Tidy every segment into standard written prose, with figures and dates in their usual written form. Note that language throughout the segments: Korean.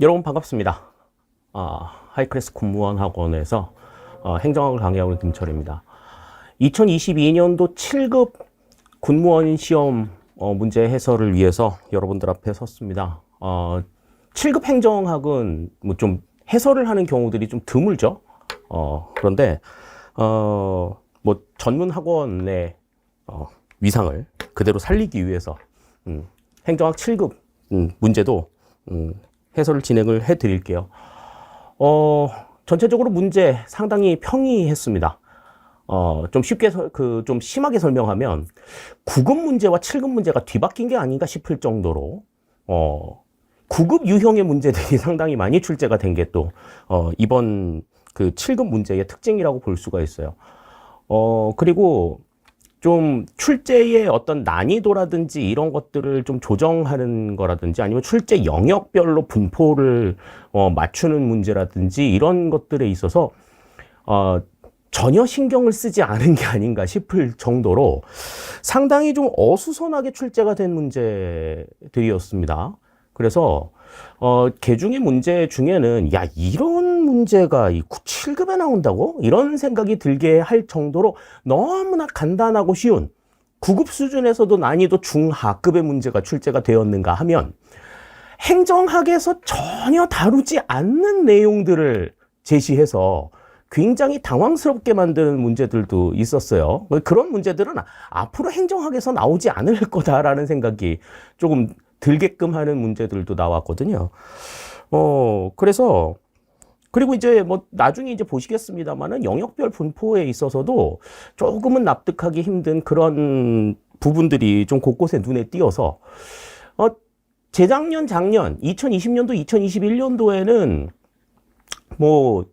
여러분 반갑습니다. 하이클래스 공무원 학원에서 행정학을 강의하고 있는 김철입니다. 2022년도 7급 군무원 시험 문제 해설을 위해서 여러분들 앞에 섰습니다. 7급 행정학은 뭐 좀 해설을 하는 경우들이 좀 드물죠. 그런데 뭐 전문 학원의 위상을 그대로 살리기 위해서 행정학 7급 문제도 해설을 진행을 해 드릴게요. 전체적으로 문제 상당히 평이했습니다. 좀 쉽게, 좀 심하게 설명하면 9급 문제와 7급 문제가 뒤바뀐 게 아닌가 싶을 정도로, 9급 유형의 문제들이 상당히 많이 출제가 된 게 또, 이번 그 7급 문제의 특징이라고 볼 수가 있어요. 그리고 좀 출제의 어떤 난이도라든지 이런 것들을 좀 조정하는 거라든지 아니면 출제 영역별로 분포를 맞추는 문제라든지 이런 것들에 있어서 전혀 신경을 쓰지 않은 게 아닌가 싶을 정도로 상당히 좀 어수선하게 출제가 된 문제들이었습니다. 그래서 개중의 문제 중에는 야 이런 문제가 이 7급에 나온다고? 이런 생각이 들게 할 정도로 너무나 간단하고 쉬운 9급 수준에서도 난이도 중하급의 문제가 출제가 되었는가 하면 행정학에서 전혀 다루지 않는 내용들을 제시해서 굉장히 당황스럽게 만드는 문제들도 있었어요. 그런 문제들은 앞으로 행정학에서 나오지 않을 거다라는 생각이 조금 들게끔 하는 문제들도 나왔거든요. 그래서, 그리고 이제 뭐 나중에 이제 보시겠습니다만은 영역별 분포에 있어서도 조금은 납득하기 힘든 그런 부분들이 좀 곳곳에 눈에 띄어서, 재작년, 작년, 2020년도, 2021년도에는 뭐,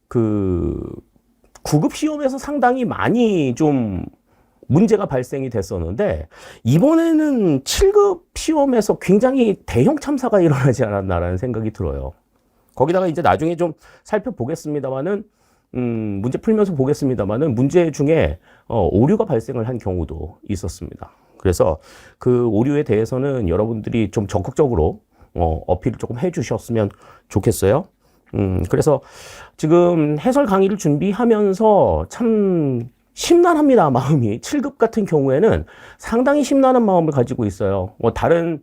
9급 시험에서 상당히 많이 좀 문제가 발생이 됐었는데 이번에는 7급 시험에서 굉장히 대형 참사가 일어나지 않았나라는 생각이 들어요. 거기다가 이제 나중에 좀 살펴보겠습니다만은 문제 풀면서 보겠습니다만은 문제 중에 오류가 발생을 한 경우도 있었습니다. 그래서 그 오류에 대해서는 여러분들이 좀 적극적으로 어필을 조금 해주셨으면 좋겠어요. 그래서 지금 해설 강의를 준비하면서 참 심란합니다, 마음이. 7급 같은 경우에는 상당히 심란한 마음을 가지고 있어요. 다른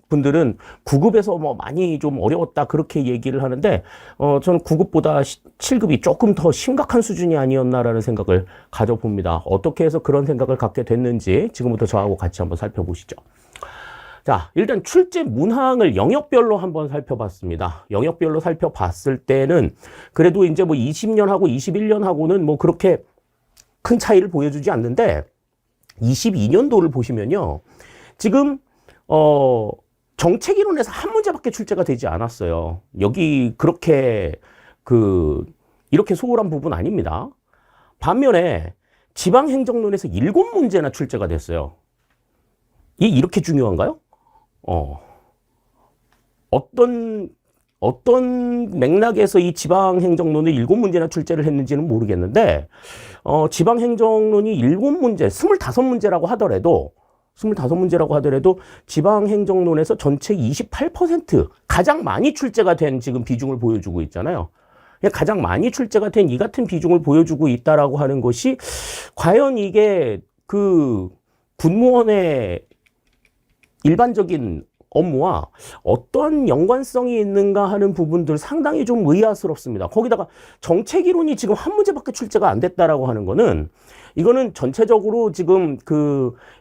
분들은 9급에서 많이 좀 어려웠다 그렇게 얘기를 하는데 저는 9급보다 7급이 조금 더 심각한 수준이 아니었나라는 생각을 가져봅니다. 어떻게 해서 그런 생각을 갖게 됐는지 지금부터 저하고 같이 한번 살펴보시죠. 자, 일단 출제 문항을 영역별로 한번 살펴봤습니다. 영역별로 살펴봤을 때는 그래도 이제 20년하고 21년하고는 그렇게 큰 차이를 보여주지 않는데 22년도를 보시면요. 지금 정책이론에서 한 문제밖에 출제가 되지 않았어요. 여기 그렇게 이렇게 소홀한 부분 아닙니다. 반면에 지방행정론에서 7문제나 출제가 됐어요. 이렇게 중요한가요? 어떤 맥락에서 이 지방행정론을 7문제나 출제를 했는지는 모르겠는데, 지방행정론이 7문제, 25문제라고 하더라도, 지방행정론에서 전체 28% 가장 많이 출제가 된 지금 비중을 보여주고 있잖아요. 가장 많이 출제가 된 이 같은 비중을 보여주고 있다라고 하는 것이, 과연 이게 군무원의 일반적인 업무와 어떤 연관성이 있는가 하는 부분들 상당히 좀 의아스럽습니다. 거기다가 정책이론이 지금 한 문제밖에 출제가 안 됐다라고 하는 거는 이거는 전체적으로 지금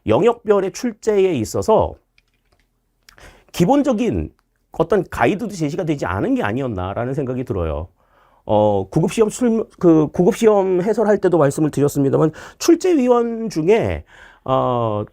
영역별의 출제에 있어서 기본적인 어떤 가이드도 제시가 되지 않은 게 아니었나라는 생각이 들어요. 9급 시험 해설할 때도 말씀을 드렸습니다만 출제위원 중에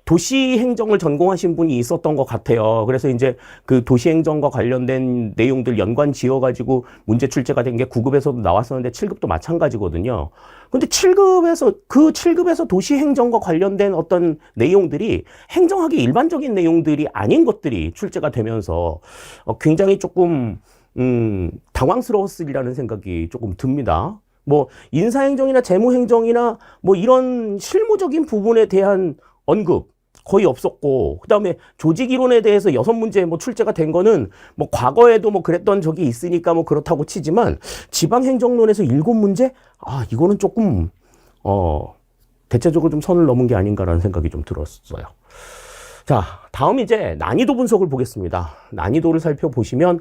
도시행정을 전공하신 분이 있었던 것 같아요. 그래서 이제 그 도시행정과 관련된 내용들 연관 지어가지고 문제 출제가 된 게 9급에서도 나왔었는데 7급도 마찬가지거든요. 근데 7급에서 도시행정과 관련된 어떤 내용들이 행정학의 일반적인 내용들이 아닌 것들이 출제가 되면서 굉장히 조금, 당황스러웠으리라는 생각이 조금 듭니다. 인사행정이나 재무행정이나 이런 실무적인 부분에 대한 언급, 거의 없었고, 그 다음에 조직 이론에 대해서 6문제 뭐 출제가 된 거는 뭐 과거에도 뭐 그랬던 적이 있으니까 뭐 그렇다고 치지만 지방행정론에서 7문제? 아, 이거는 조금, 대체적으로 좀 선을 넘은 게 아닌가라는 생각이 좀 들었어요. 자, 다음 이제 난이도 분석을 보겠습니다. 난이도를 살펴보시면,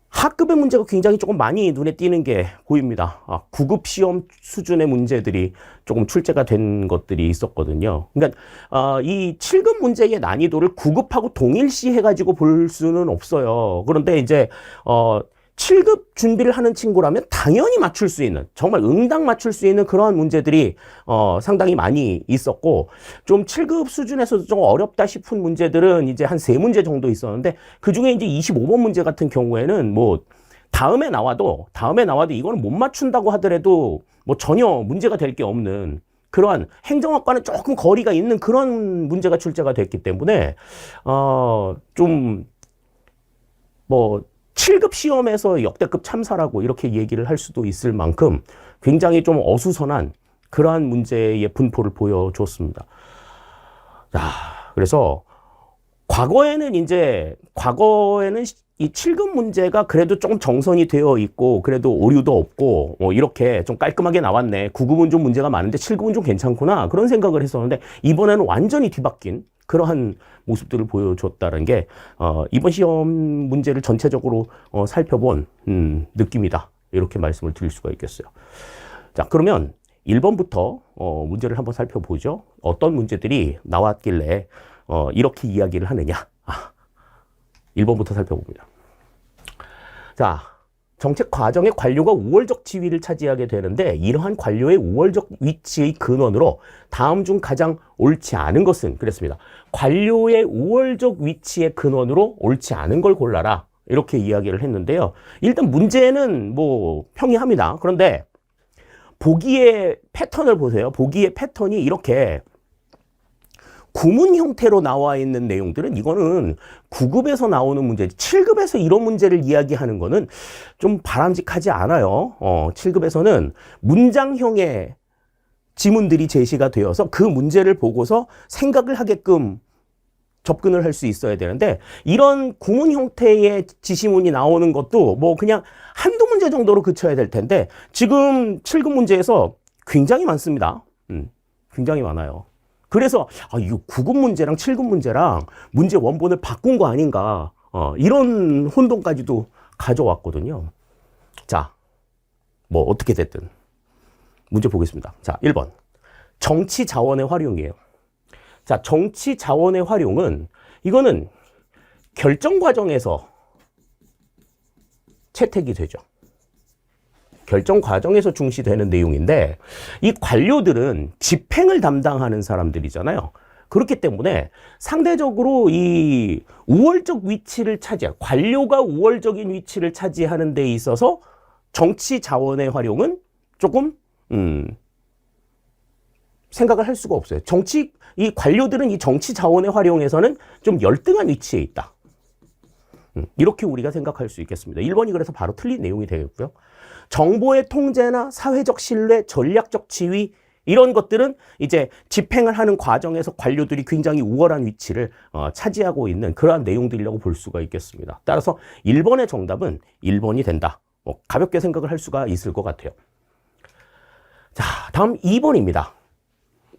하급의 문제가 굉장히 조금 많이 눈에 띄는 게 보입니다. 9급 시험 수준의 문제들이 조금 출제가 된 것들이 있었거든요. 그러니까 이 7급 문제의 난이도를 9급하고 동일시 해가지고 볼 수는 없어요. 그런데 이제 7급 준비를 하는 친구라면 당연히 맞출 수 있는, 정말 응당 맞출 수 있는 그러한 문제들이 상당히 많이 있었고, 좀 7급 수준에서도 좀 어렵다 싶은 문제들은 이제 한 3문제 정도 있었는데, 그 중에 이제 25번 문제 같은 경우에는 뭐 다음에 나와도 이거는 못 맞춘다고 하더라도 뭐 전혀 문제가 될 게 없는 그러한, 행정학과는 조금 거리가 있는 그런 문제가 출제가 됐기 때문에 좀 뭐 7급 시험에서 역대급 참사라고 이렇게 얘기를 할 수도 있을 만큼 굉장히 좀 어수선한 그러한 문제의 분포를 보여줬습니다. 자, 그래서 과거에는 이 7급 문제가 그래도 좀 정선이 되어 있고, 그래도 오류도 없고, 이렇게 좀 깔끔하게 나왔네. 9급은 좀 문제가 많은데 7급은 좀 괜찮구나. 그런 생각을 했었는데, 이번에는 완전히 뒤바뀐 그러한 모습들을 보여줬다는 게, 이번 시험 문제를 전체적으로 살펴본, 느낌이다. 이렇게 말씀을 드릴 수가 있겠어요. 자, 그러면 1번부터 문제를 한번 살펴보죠. 어떤 문제들이 나왔길래 이렇게 이야기를 하느냐. 1번부터 살펴봅니다. 자, 정책 과정의 관료가 우월적 지위를 차지하게 되는데, 이러한 관료의 우월적 위치의 근원으로 다음 중 가장 옳지 않은 것은, 그랬습니다. 관료의 우월적 위치의 근원으로 옳지 않은 걸 골라라. 이렇게 이야기를 했는데요. 일단 문제는 뭐 평이합니다. 그런데 보기의 패턴을 보세요. 보기의 패턴이 이렇게 구문 형태로 나와 있는 내용들은, 이거는 9급에서 나오는 문제지, 7급에서 이런 문제를 이야기하는 거는 좀 바람직하지 않아요. 7급에서는 문장형의 지문들이 제시가 되어서 그 문제를 보고서 생각을 하게끔 접근을 할 수 있어야 되는데, 이런 구문 형태의 지시문이 나오는 것도 뭐 그냥 한두 문제 정도로 그쳐야 될 텐데, 지금 7급 문제에서 굉장히 많습니다. 굉장히 많아요. 그래서 이거 9급 문제랑 7급 문제랑 문제 원본을 바꾼 거 아닌가, 이런 혼동까지도 가져왔거든요. 자, 뭐 어떻게 됐든 문제 보겠습니다. 자, 1번 정치 자원의 활용이에요. 자, 정치 자원의 활용은, 이거는 결정 과정에서 채택이 되죠. 결정 과정에서 중시되는 내용인데, 이 관료들은 집행을 담당하는 사람들이잖아요. 그렇기 때문에 상대적으로 이 우월적 위치를 관료가 우월적인 위치를 차지하는 데 있어서 정치 자원의 활용은 조금 생각을 할 수가 없어요. 이 관료들은 이 정치 자원의 활용에서는 좀 열등한 위치에 있다. 이렇게 우리가 생각할 수 있겠습니다. 1번이 그래서 바로 틀린 내용이 되겠고요. 정보의 통제나 사회적 신뢰, 전략적 지위, 이런 것들은 이제 집행을 하는 과정에서 관료들이 굉장히 우월한 위치를 차지하고 있는 그러한 내용들이라고 볼 수가 있겠습니다. 따라서 1번의 정답은 1번이 된다. 가볍게 생각을 할 수가 있을 것 같아요. 자, 다음 2번입니다.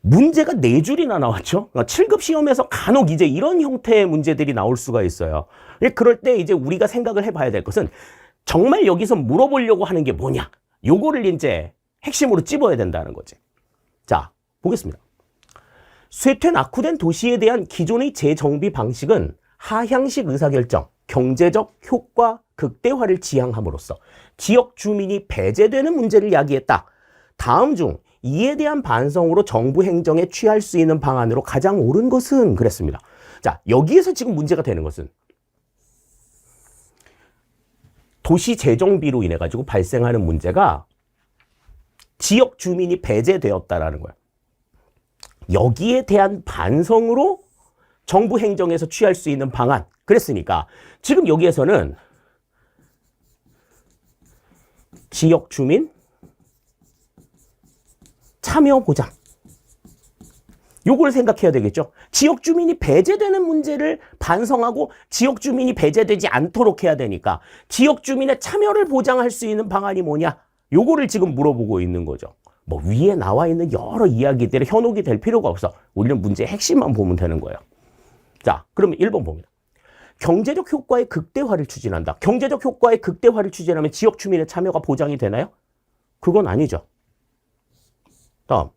문제가 4줄이나 나왔죠. 7급 시험에서 간혹 이제 이런 형태의 문제들이 나올 수가 있어요. 그럴 때 이제 우리가 생각을 해봐야 될 것은, 정말 여기서 물어보려고 하는 게 뭐냐, 요거를 이제 핵심으로 찝어야 된다는 거지. 자, 보겠습니다. 쇠퇴 낙후된 도시에 대한 기존의 재정비 방식은 하향식 의사결정, 경제적 효과 극대화를 지향함으로써 지역 주민이 배제되는 문제를 야기했다. 다음 중 이에 대한 반성으로 정부 행정에 취할 수 있는 방안으로 가장 옳은 것은, 그랬습니다. 자, 여기에서 지금 문제가 되는 것은 도시 재정비로 인해 가지고 발생하는 문제가 지역 주민이 배제되었다라는 거예요. 여기에 대한 반성으로 정부 행정에서 취할 수 있는 방안, 그랬으니까 지금 여기에서는 지역 주민 참여 보장, 요걸 생각해야 되겠죠. 지역 주민이 배제되는 문제를 반성하고 지역 주민이 배제되지 않도록 해야 되니까 지역 주민의 참여를 보장할 수 있는 방안이 뭐냐? 요거를 지금 물어보고 있는 거죠. 뭐 위에 나와 있는 여러 이야기들이 현혹이 될 필요가 없어. 우리는 문제의 핵심만 보면 되는 거예요. 자, 그러면 1번 봅니다. 경제적 효과의 극대화를 추진한다. 경제적 효과의 극대화를 추진하면 지역 주민의 참여가 보장이 되나요? 그건 아니죠. 다음,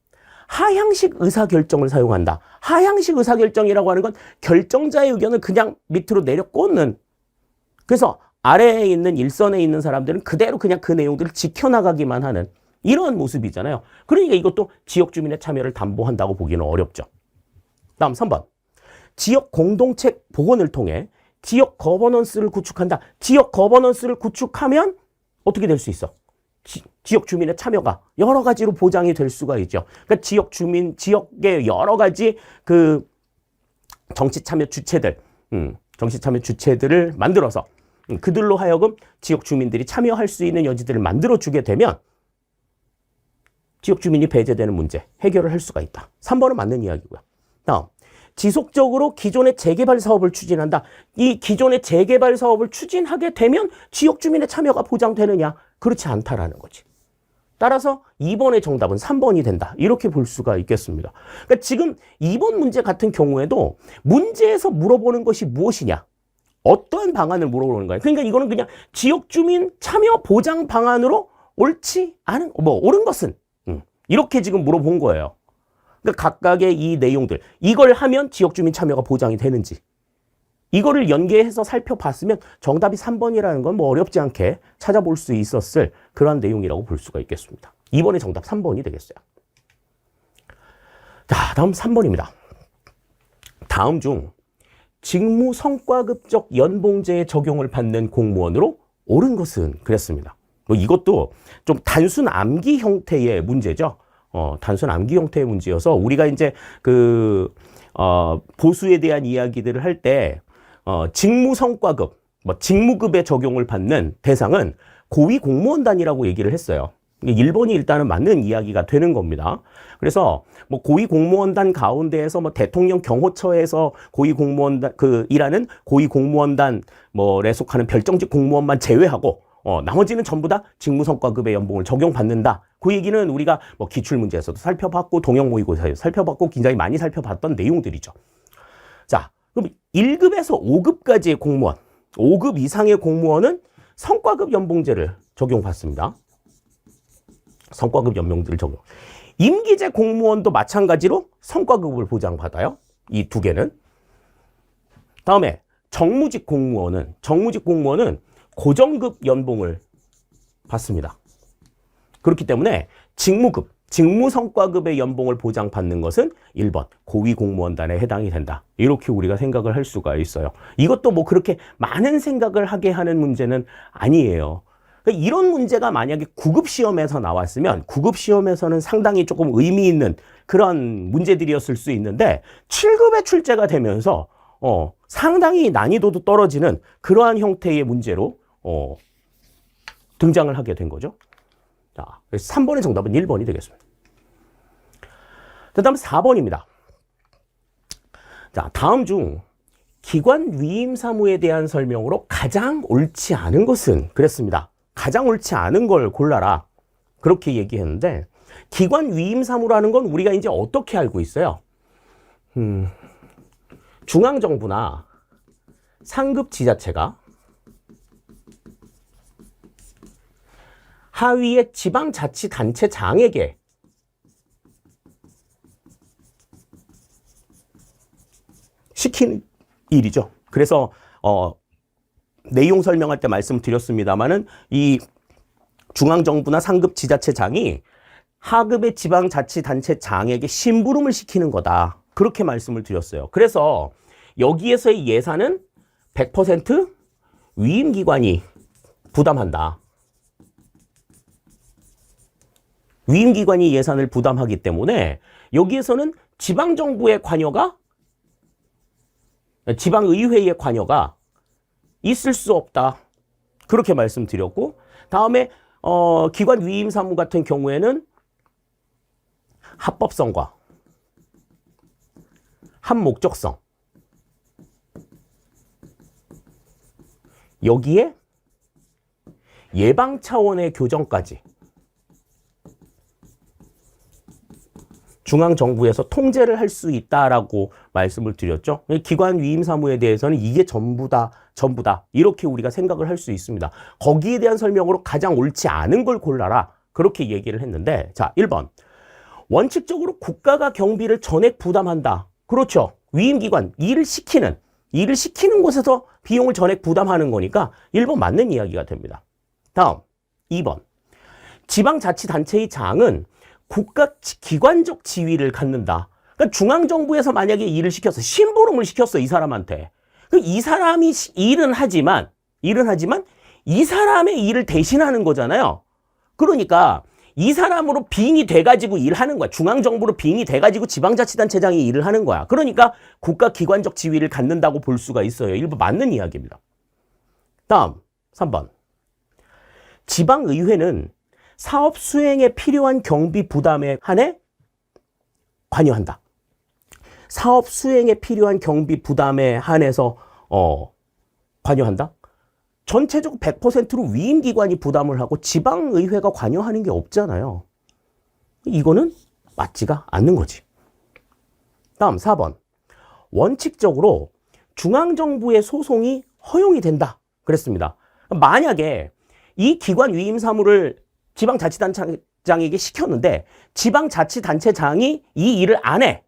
하향식 의사결정을 사용한다. 하향식 의사결정이라고 하는 건 결정자의 의견을 그냥 밑으로 내려 꽂는, 그래서 아래에 있는 일선에 있는 사람들은 그대로 그냥 그 내용들을 지켜나가기만 하는 이런 모습이잖아요. 그러니까 이것도 지역 주민의 참여를 담보한다고 보기는 어렵죠. 다음 3번. 지역 공동체 복원을 통해 지역 거버넌스를 구축한다. 지역 거버넌스를 구축하면 어떻게 될 수 있어? 지역 주민의 참여가 여러 가지로 보장이 될 수가 있죠. 그러니까 지역 주민, 지역의 여러 가지 그 정치 참여 주체들, 정치 참여 주체들을 만들어서 그들로 하여금 지역 주민들이 참여할 수 있는 여지들을 만들어주게 되면 지역 주민이 배제되는 문제 해결을 할 수가 있다. 3번은 맞는 이야기고요. 다음, 지속적으로 기존의 재개발 사업을 추진한다. 이 기존의 재개발 사업을 추진하게 되면 지역 주민의 참여가 보장되느냐? 그렇지 않다라는 거지. 따라서 2번의 정답은 3번이 된다. 이렇게 볼 수가 있겠습니다. 그러니까 지금 2번 문제 같은 경우에도 문제에서 물어보는 것이 무엇이냐? 어떠한 방안을 물어보는 거예요. 그러니까 이거는 그냥 지역 주민 참여 보장 방안으로 옳지 않은, 옳은 것은 이렇게 지금 물어본 거예요. 그러니까 각각의 이 내용들, 이걸 하면 지역 주민 참여가 보장이 되는지 이거를 연계해서 살펴봤으면 정답이 3번이라는 건 뭐 어렵지 않게 찾아볼 수 있었을 그러한 내용이라고 볼 수가 있겠습니다. 2번의 정답 3번이 되겠어요. 자, 다음 3번입니다. 다음 중 직무 성과급적 연봉제의 적용을 받는 공무원으로 옳은 것은 그랬습니다. 뭐 이것도 좀 단순 암기 형태의 문제죠. 단순 암기 형태의 문제여서 우리가 이제 보수에 대한 이야기들을 할 때 직무 성과급, 직무급의 적용을 받는 대상은 고위 공무원단이라고 얘기를 했어요. 1번이 일단은 맞는 이야기가 되는 겁니다. 그래서 뭐 고위 공무원단 가운데에서 뭐 대통령 경호처에서 고위 공무원단 일하는 고위 공무원단 에 속하는 별정직 공무원만 제외하고 나머지는 전부 다 직무성과급의 연봉을 적용받는다. 그 얘기는 우리가 뭐 기출문제에서도 살펴봤고 동형모의고사에서 살펴봤고 굉장히 많이 살펴봤던 내용들이죠. 자, 그럼 1급에서 5급까지의 공무원, 5급 이상의 공무원은 성과급 연봉제를 적용받습니다. 성과급 연봉제를 적용. 임기제 공무원도 마찬가지로 성과급을 보장받아요. 이 두 개는. 다음에 정무직 공무원은 고정급 연봉을 받습니다. 그렇기 때문에 직무급, 직무성과급의 연봉을 보장받는 것은 1번 고위공무원단에 해당이 된다. 이렇게 우리가 생각을 할 수가 있어요. 이것도 뭐 그렇게 많은 생각을 하게 하는 문제는 아니에요. 그러니까 이런 문제가 만약에 9급 시험에서 나왔으면 9급 시험에서는 상당히 조금 의미 있는 그런 문제들이었을 수 있는데 7급에 출제가 되면서 상당히 난이도도 떨어지는 그러한 형태의 문제로 등장을 하게 된 거죠. 자, 그래서 3번의 정답은 1번이 되겠습니다. 다음 4번입니다. 자, 다음 중 기관 위임 사무에 대한 설명으로 가장 옳지 않은 것은 그랬습니다. 가장 옳지 않은 걸 골라라. 그렇게 얘기했는데 기관 위임 사무라는 건 우리가 이제 어떻게 알고 있어요? 중앙정부나 상급 지자체가 하위의 지방자치단체장에게 시키는 일이죠. 그래서 내용 설명할 때 말씀드렸습니다마는 이 중앙정부나 상급 지자체장이 하급의 지방자치단체장에게 심부름을 시키는 거다. 그렇게 말씀을 드렸어요. 그래서 여기에서의 예산은 100% 위임기관이 부담한다. 위임기관이 예산을 부담하기 때문에 여기에서는 지방정부의 관여가, 지방의회의 관여가 있을 수 없다. 그렇게 말씀드렸고, 다음에 기관 위임 사무 같은 경우에는 합법성과 한 목적성. 여기에 예방 차원의 교정까지 중앙정부에서 통제를 할 수 있다라고 말씀을 드렸죠. 기관 위임 사무에 대해서는 이게 전부다 이렇게 우리가 생각을 할 수 있습니다. 거기에 대한 설명으로 가장 옳지 않은 걸 골라라 그렇게 얘기를 했는데, 자 1번 원칙적으로 국가가 경비를 전액 부담한다. 그렇죠. 위임기관 일을 시키는 곳에서 비용을 전액 부담하는 거니까 1번 맞는 이야기가 됩니다. 다음 2번 지방자치단체의 장은 국가 기관적 지위를 갖는다. 그러니까 중앙정부에서 만약에 일을 시켰어. 심부름을 시켰어. 이 사람한테. 이 사람이 일은 하지만 이 사람의 일을 대신하는 거잖아요. 그러니까 이 사람으로 빙의 돼가지고 일하는 거야. 중앙정부로 빙의 돼가지고 지방자치단체장이 일을 하는 거야. 그러니까 국가 기관적 지위를 갖는다고 볼 수가 있어요. 일부 맞는 이야기입니다. 다음 3번 지방의회는 사업 수행에 필요한 경비 부담에 한해 관여한다. 사업 수행에 필요한 경비 부담에 한해서 관여한다. 전체적으로 100%로 위임기관이 부담을 하고 지방의회가 관여하는 게 없잖아요. 이거는 맞지가 않는 거지. 다음 4번 원칙적으로 중앙정부의 소송이 허용이 된다. 그랬습니다. 만약에 이 기관 위임 사무를 지방자치단체장에게 시켰는데 지방자치단체장이 이 일을 안 해.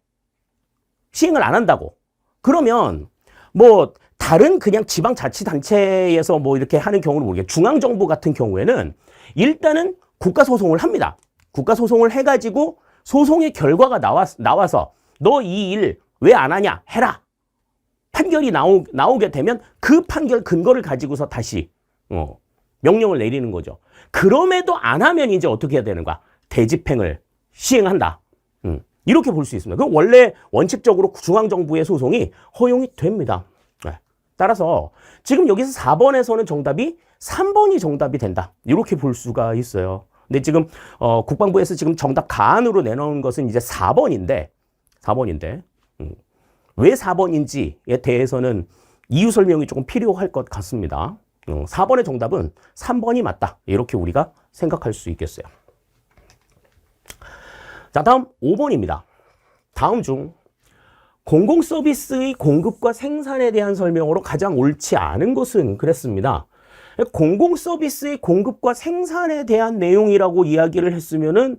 시행을 안 한다고. 그러면 뭐 다른 그냥 지방자치단체에서 뭐 이렇게 하는 경우는 모르겠고 중앙정부 같은 경우에는 일단은 국가소송을 합니다. 국가소송을 해가지고 소송의 결과가 나와서 너 이 일 왜 안 하냐 해라. 판결이 나오게 되면 그 판결 근거를 가지고서 다시 명령을 내리는 거죠. 그럼에도 안 하면 이제 어떻게 해야 되는 거야? 대집행을 시행한다. 이렇게 볼 수 있습니다. 그럼 원래 원칙적으로 중앙정부의 소송이 허용이 됩니다. 네. 따라서 지금 여기서 4번에서는 정답이 3번이 정답이 된다. 이렇게 볼 수가 있어요. 근데 지금 국방부에서 지금 정답 가안으로 내놓은 것은 이제 4번인데 왜 4번인지에 대해서는 이유 설명이 조금 필요할 것 같습니다. 4번의 정답은 3번이 맞다. 이렇게 우리가 생각할 수 있겠어요. 자, 다음 5번입니다. 다음 중 공공서비스의 공급과 생산에 대한 설명으로 가장 옳지 않은 것은 그랬습니다. 공공서비스의 공급과 생산에 대한 내용이라고 이야기를 했으면은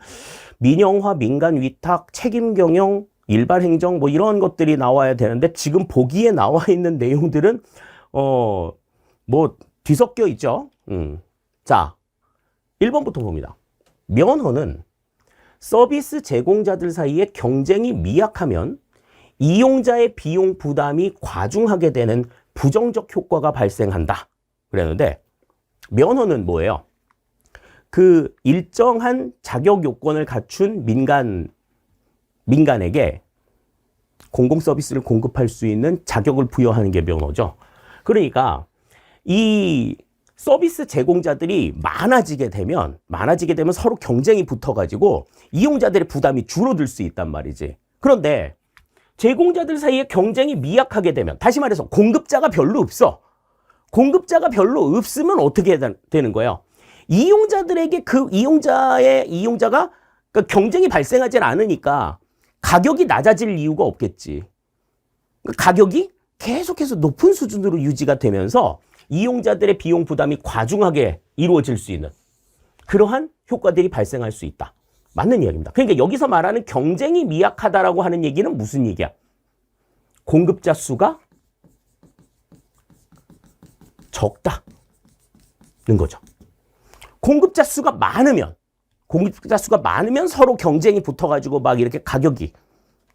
민영화, 민간위탁, 책임경영, 일반행정 뭐 이런 것들이 나와야 되는데 지금 보기에 나와 있는 내용들은 뭐 뒤섞여 있죠. 자, 1번부터 봅니다. 면허는 서비스 제공자들 사이에 경쟁이 미약하면 이용자의 비용 부담이 과중하게 되는 부정적 효과가 발생한다. 그랬는데 면허는 뭐예요? 그 일정한 자격 요건을 갖춘 민간에게 공공 서비스를 공급할 수 있는 자격을 부여하는 게 면허죠. 그러니까 이 서비스 제공자들이 많아지게 되면 서로 경쟁이 붙어가지고 이용자들의 부담이 줄어들 수 있단 말이지. 그런데 제공자들 사이에 경쟁이 미약하게 되면, 다시 말해서 공급자가 별로 없어. 공급자가 별로 없으면 어떻게 되는 거예요? 이용자들에게 그 이용자가 그러니까 경쟁이 발생하지 않으니까 가격이 낮아질 이유가 없겠지. 가격이 계속해서 높은 수준으로 유지가 되면서 이용자들의 비용 부담이 과중하게 이루어질 수 있는 그러한 효과들이 발생할 수 있다. 맞는 이야기입니다. 그러니까 여기서 말하는 경쟁이 미약하다라고 하는 얘기는 무슨 얘기야? 공급자 수가 적다는 거죠. 공급자 수가 많으면 서로 경쟁이 붙어가지고 막 이렇게 가격이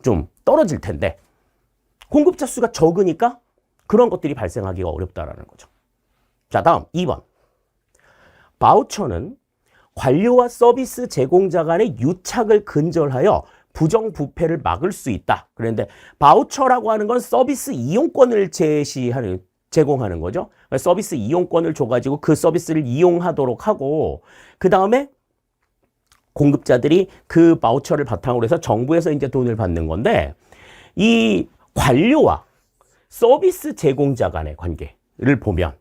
좀 떨어질 텐데 공급자 수가 적으니까 그런 것들이 발생하기가 어렵다라는 거죠. 자, 다음 2번. 바우처는 관료와 서비스 제공자 간의 유착을 근절하여 부정부패를 막을 수 있다. 그런데 바우처라고 하는 건 서비스 이용권을 제공하는 거죠. 서비스 이용권을 줘가지고 그 서비스를 이용하도록 하고 그 다음에 공급자들이 그 바우처를 바탕으로 해서 정부에서 이제 돈을 받는 건데 이 관료와 서비스 제공자 간의 관계를 보면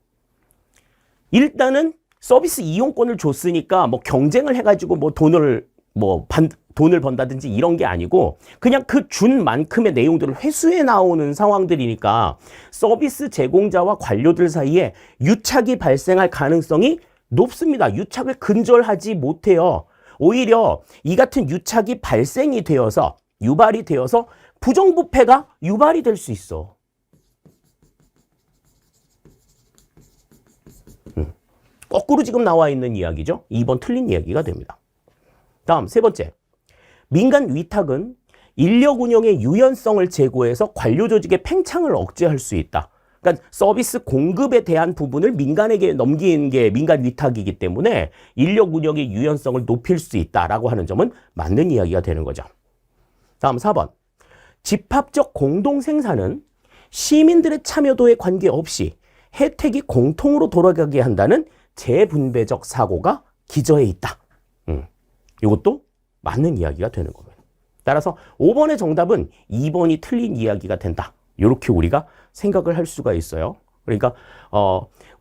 일단은 서비스 이용권을 줬으니까 뭐 경쟁을 해가지고 뭐 돈을 번다든지 이런 게 아니고 그냥 그 준 만큼의 내용들을 회수해 나오는 상황들이니까 서비스 제공자와 관료들 사이에 유착이 발생할 가능성이 높습니다. 유착을 근절하지 못해요. 오히려 이 같은 유착이 발생이 되어서 유발이 되어서 부정부패가 유발이 될 수 있어. 거꾸로 지금 나와 있는 이야기죠. 2번 틀린 이야기가 됩니다. 다음 세 번째. 민간 위탁은 인력 운영의 유연성을 제고해서 관료 조직의 팽창을 억제할 수 있다. 그러니까 서비스 공급에 대한 부분을 민간에게 넘긴 게 민간 위탁이기 때문에 인력 운영의 유연성을 높일 수 있다라고 하는 점은 맞는 이야기가 되는 거죠. 다음 4번. 집합적 공동 생산은 시민들의 참여도에 관계없이 혜택이 공통으로 돌아가게 한다는 재분배적 사고가 기저에 있다. 이것도 맞는 이야기가 되는 겁니다. 따라서 5번의 정답은 2번이 틀린 이야기가 된다. 이렇게 우리가 생각을 할 수가 있어요. 그러니까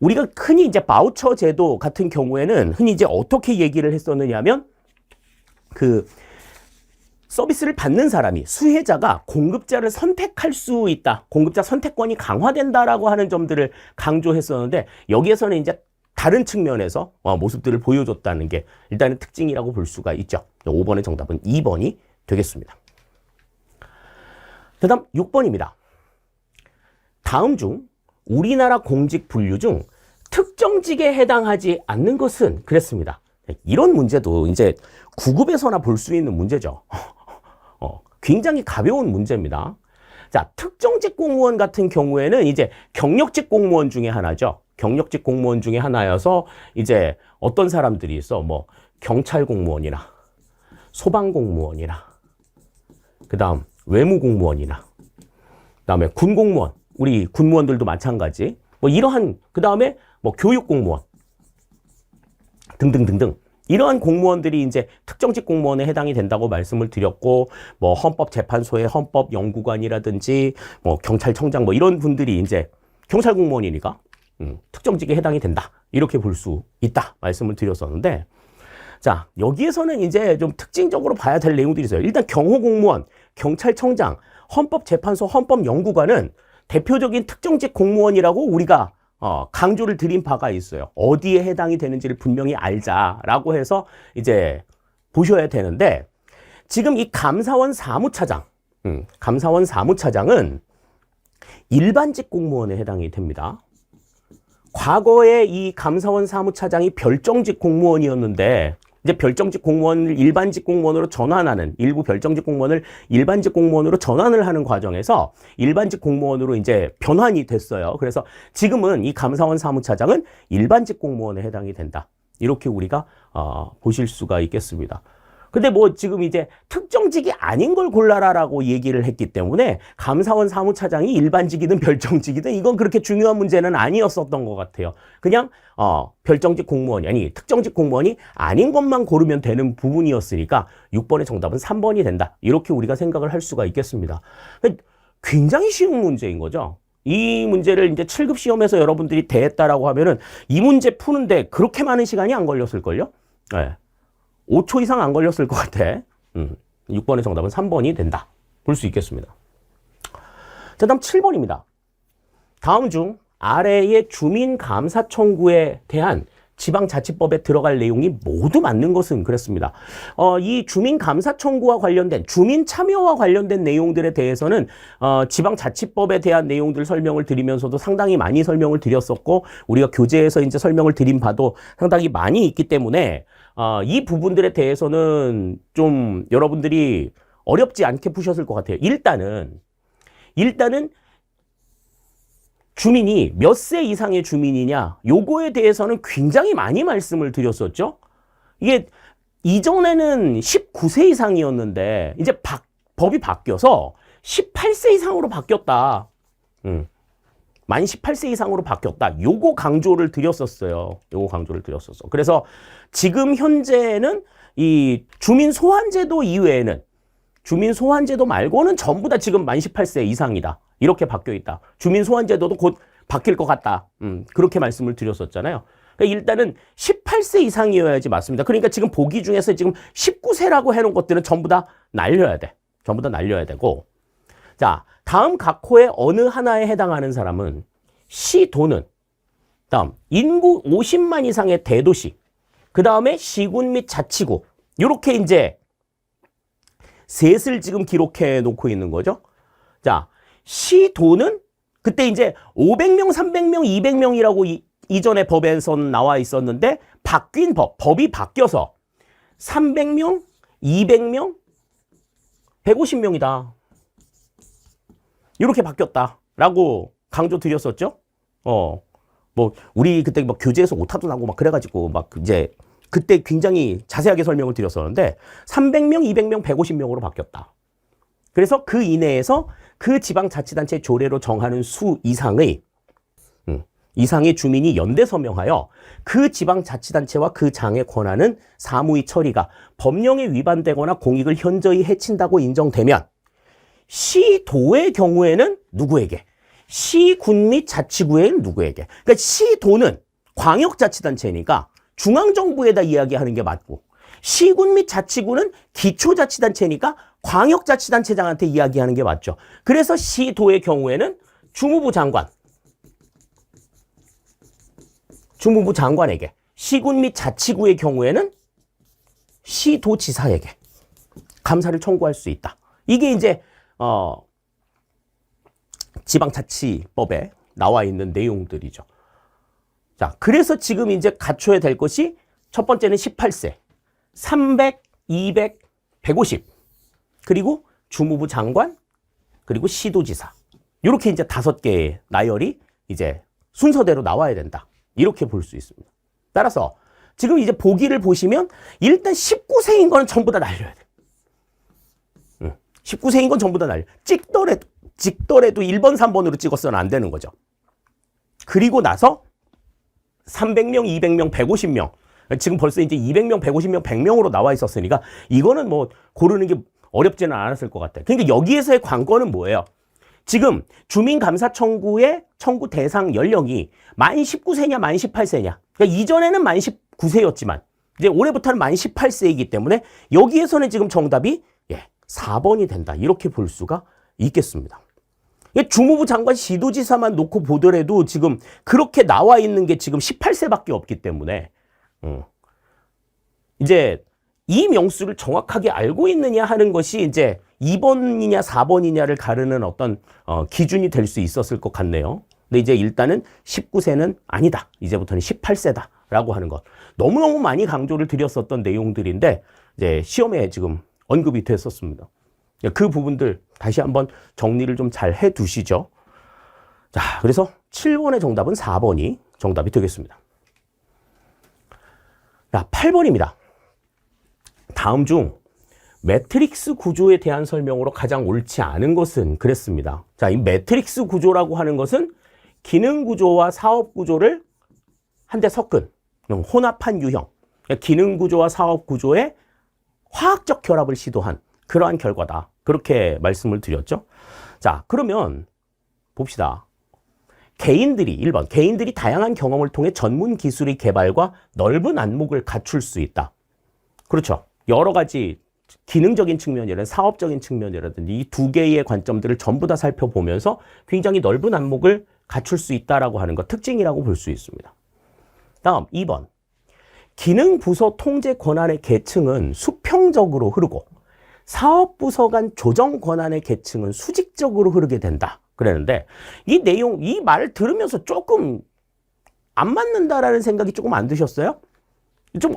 우리가 흔히 이제 바우처 제도 같은 경우에는 흔히 이제 어떻게 얘기를 했었느냐면 그 서비스를 받는 사람이 수혜자가 공급자를 선택할 수 있다. 공급자 선택권이 강화된다라고 하는 점들을 강조했었는데 여기에서는 이제 다른 측면에서 모습들을 보여줬다는 게 일단은 특징이라고 볼 수가 있죠. 5번의 정답은 2번이 되겠습니다. 그 다음 6번입니다. 다음 중 우리나라 공직 분류 중 특정직에 해당하지 않는 것은 그랬습니다. 이런 문제도 이제 9급에서나 볼 수 있는 문제죠. 굉장히 가벼운 문제입니다. 자, 특정직 공무원 같은 경우에는 이제 경력직 공무원 중에 하나죠. 경력직 공무원 중에 하나여서 이제 어떤 사람들이 있어. 뭐 경찰 공무원이나 소방 공무원이나 그다음 외무 공무원이나 그다음에 군 공무원, 우리 군무원들도 마찬가지. 뭐 이러한 그다음에 뭐 교육 공무원 등등등등. 이러한 공무원들이 이제 특정직 공무원에 해당이 된다고 말씀을 드렸고, 뭐 헌법재판소의 헌법연구관이라든지, 뭐 경찰청장 뭐 이런 분들이 이제 경찰 공무원이니까 특정직에 해당이 된다. 이렇게 볼 수 있다. 말씀을 드렸었는데, 자, 여기에서는 이제 좀 특징적으로 봐야 될 내용들이 있어요. 일단 경호공무원, 경찰청장, 헌법재판소, 헌법연구관은 대표적인 특정직 공무원이라고 우리가 강조를 드린 바가 있어요. 어디에 해당이 되는지를 분명히 알자라고 해서 이제 보셔야 되는데, 지금 이 감사원 사무차장, 감사원 사무차장은 일반직 공무원에 해당이 됩니다. 과거에 이 감사원 사무차장이 별정직 공무원이었는데, 이제 별정직 공무원을 일반직 공무원으로 전환하는, 일부 별정직 공무원을 일반직 공무원으로 전환을 하는 과정에서 일반직 공무원으로 이제 변환이 됐어요. 그래서 지금은 이 감사원 사무차장은 일반직 공무원에 해당이 된다. 이렇게 우리가 보실 수가 있겠습니다. 근데 뭐 지금 이제 특정직이 아닌 걸 골라라라고 얘기를 했기 때문에 감사원 사무차장이 일반직이든 별정직이든 이건 그렇게 중요한 문제는 아니었었던 것 같아요. 그냥 별정직 공무원이 아니 특정직 공무원이 아닌 것만 고르면 되는 부분이었으니까 6번의 정답은 3번이 된다. 이렇게 우리가 생각을 할 수가 있겠습니다. 굉장히 쉬운 문제인 거죠. 이 문제를 이제 7급 시험에서 여러분들이 대했다라고 하면은 이 문제 푸는데 그렇게 많은 시간이 안 걸렸을걸요? 네. 5초 이상 안 걸렸을 것 같아. 6번의 정답은 3번이 된다. 볼 수 있겠습니다. 자, 다음 7번입니다. 다음 중 아래의 주민감사 청구에 대한 지방자치법에 들어갈 내용이 모두 맞는 것은 그랬습니다. 이 주민감사 청구와 관련된 주민 참여와 관련된 내용들에 대해서는 지방자치법에 대한 내용들 설명을 드리면서도 상당히 많이 설명을 드렸었고 우리가 교재에서 이제 설명을 드린 바도 상당히 많이 있기 때문에 이 부분들에 대해서는 좀 여러분들이 어렵지 않게 푸셨을 것 같아요. 일단은 주민이 몇 세 이상의 주민이냐 요거에 대해서는 굉장히 많이 말씀을 드렸었죠. 이게 이전에는 19세 이상이었는데 이제 법이 바뀌어서 18세 이상으로 바뀌었다. 만 18세 이상으로 바뀌었다. 요거 강조를 드렸었어요. 그래서 지금 현재는 이 주민 소환제도 이외에는 주민소환제도 말고는 전부 다 지금 만 18세 이상이다. 이렇게 바뀌어 있다. 주민소환제도도 곧 바뀔 것 같다. 그렇게 말씀을 드렸었잖아요. 그러니까 일단은 18세 이상이어야지 맞습니다. 그러니까 지금 보기 중에서 지금 19세라고 해놓은 것들은 전부 다 날려야 돼. 전부 다 날려야 되고. 자, 다음 각 호의 어느 하나에 해당하는 사람은 시도는 다음 인구 50만 이상의 대도시, 그 다음에 시군 및 자치구, 이렇게 이제 셋을 지금 기록해 놓고 있는 거죠. 자, 시도는 그때 이제 500명, 300명, 200명이라고 이전에 법에서 나와 있었는데 바뀐 법이 바뀌어서 300명, 200명, 150명이다. 이렇게 바뀌었다라고 강조드렸었죠. 뭐 우리 그때 막 교재에서 오타도 나고 막 그래가지고 막 이제 그때 굉장히 자세하게 설명을 드렸었는데 300명, 200명, 150명으로 바뀌었다. 그래서 그 이내에서 그 지방자치단체 조례로 정하는 수 이상의 주민이 연대 서명하여 그 지방자치단체와 그 장의 권한은 사무의 처리가 법령에 위반되거나 공익을 현저히 해친다고 인정되면 시도의 경우에는 누구에게? 시군 및 자치구에는 누구에게? 그러니까 시도는 광역자치단체니까 중앙정부에다 이야기하는 게 맞고, 시군 및 자치구는 기초자치단체니까 광역자치단체장한테 이야기하는 게 맞죠. 그래서 시도의 경우에는 주무부 장관에게, 시군 및 자치구의 경우에는 시도지사에게 감사를 청구할 수 있다. 이게 이제 지방자치법에 나와 있는 내용들이죠. 자, 그래서 지금 이제 갖춰야 될 것이 첫 번째는 18세, 300, 200, 150, 그리고 주무부 장관, 그리고 시도지사. 이렇게 이제 5개의 나열이 이제 순서대로 나와야 된다. 이렇게 볼 수 있습니다. 따라서 지금 이제 보기를 보시면 일단 19세인 거는 전부 다 날려야 돼. 19세인 건 전부 다 날려. 찍더라도 1번, 3번으로 찍었어는 안 되는 거죠. 그리고 나서 300명, 200명, 150명. 지금 벌써 이제 200명, 150명, 100명으로 나와 있었으니까 이거는 뭐 고르는 게 어렵지는 않았을 것 같아요. 그러니까 여기에서의 관건은 뭐예요? 지금 주민감사 청구의 청구 대상 연령이 만 19세냐, 만 18세냐. 그러니까 이전에는 만 19세였지만 이제 올해부터는 만 18세이기 때문에 여기에서는 지금 정답이 4번이 된다. 이렇게 볼 수가 있겠습니다. 주무부 장관 시도지사만 놓고 보더라도 지금 그렇게 나와 있는 게 지금 18세밖에 없기 때문에 이제 이 명수를 정확하게 알고 있느냐 하는 것이 이제 2번이냐 4번이냐를 가르는 어떤 기준이 될 수 있었을 것 같네요. 근데 이제 일단은 19세는 아니다. 이제부터는 18세다. 라고 하는 것. 너무너무 많이 강조를 드렸었던 내용들인데 이제 시험에 지금 언급이 됐었습니다. 그 부분들 다시 한번 정리를 좀 잘 해 두시죠. 자, 그래서 7번의 정답은 4번이 정답이 되겠습니다. 자, 8번입니다. 다음 중 매트릭스 구조에 대한 설명으로 가장 옳지 않은 것은 그랬습니다. 자, 이 매트릭스 구조라고 하는 것은 기능 구조와 사업 구조를 한데 섞은 혼합한 유형, 기능 구조와 사업 구조의 화학적 결합을 시도한 그러한 결과다. 그렇게 말씀을 드렸죠. 자, 그러면 봅시다. 1번, 개인들이 다양한 경험을 통해 전문 기술의 개발과 넓은 안목을 갖출 수 있다. 그렇죠. 여러 가지 기능적인 측면이라든 사업적인 측면이라든지 이 두 개의 관점들을 전부 다 살펴보면서 굉장히 넓은 안목을 갖출 수 있다라고 하는 것, 특징이라고 볼 수 있습니다. 다음 2번. 기능 부서 통제 권한의 계층은 수평적으로 흐르고 사업부서 간 조정 권한의 계층은 수직적으로 흐르게 된다. 그랬는데 이 내용, 이 말을 들으면서 조금 안 맞는다라는 생각이 조금 안 드셨어요? 좀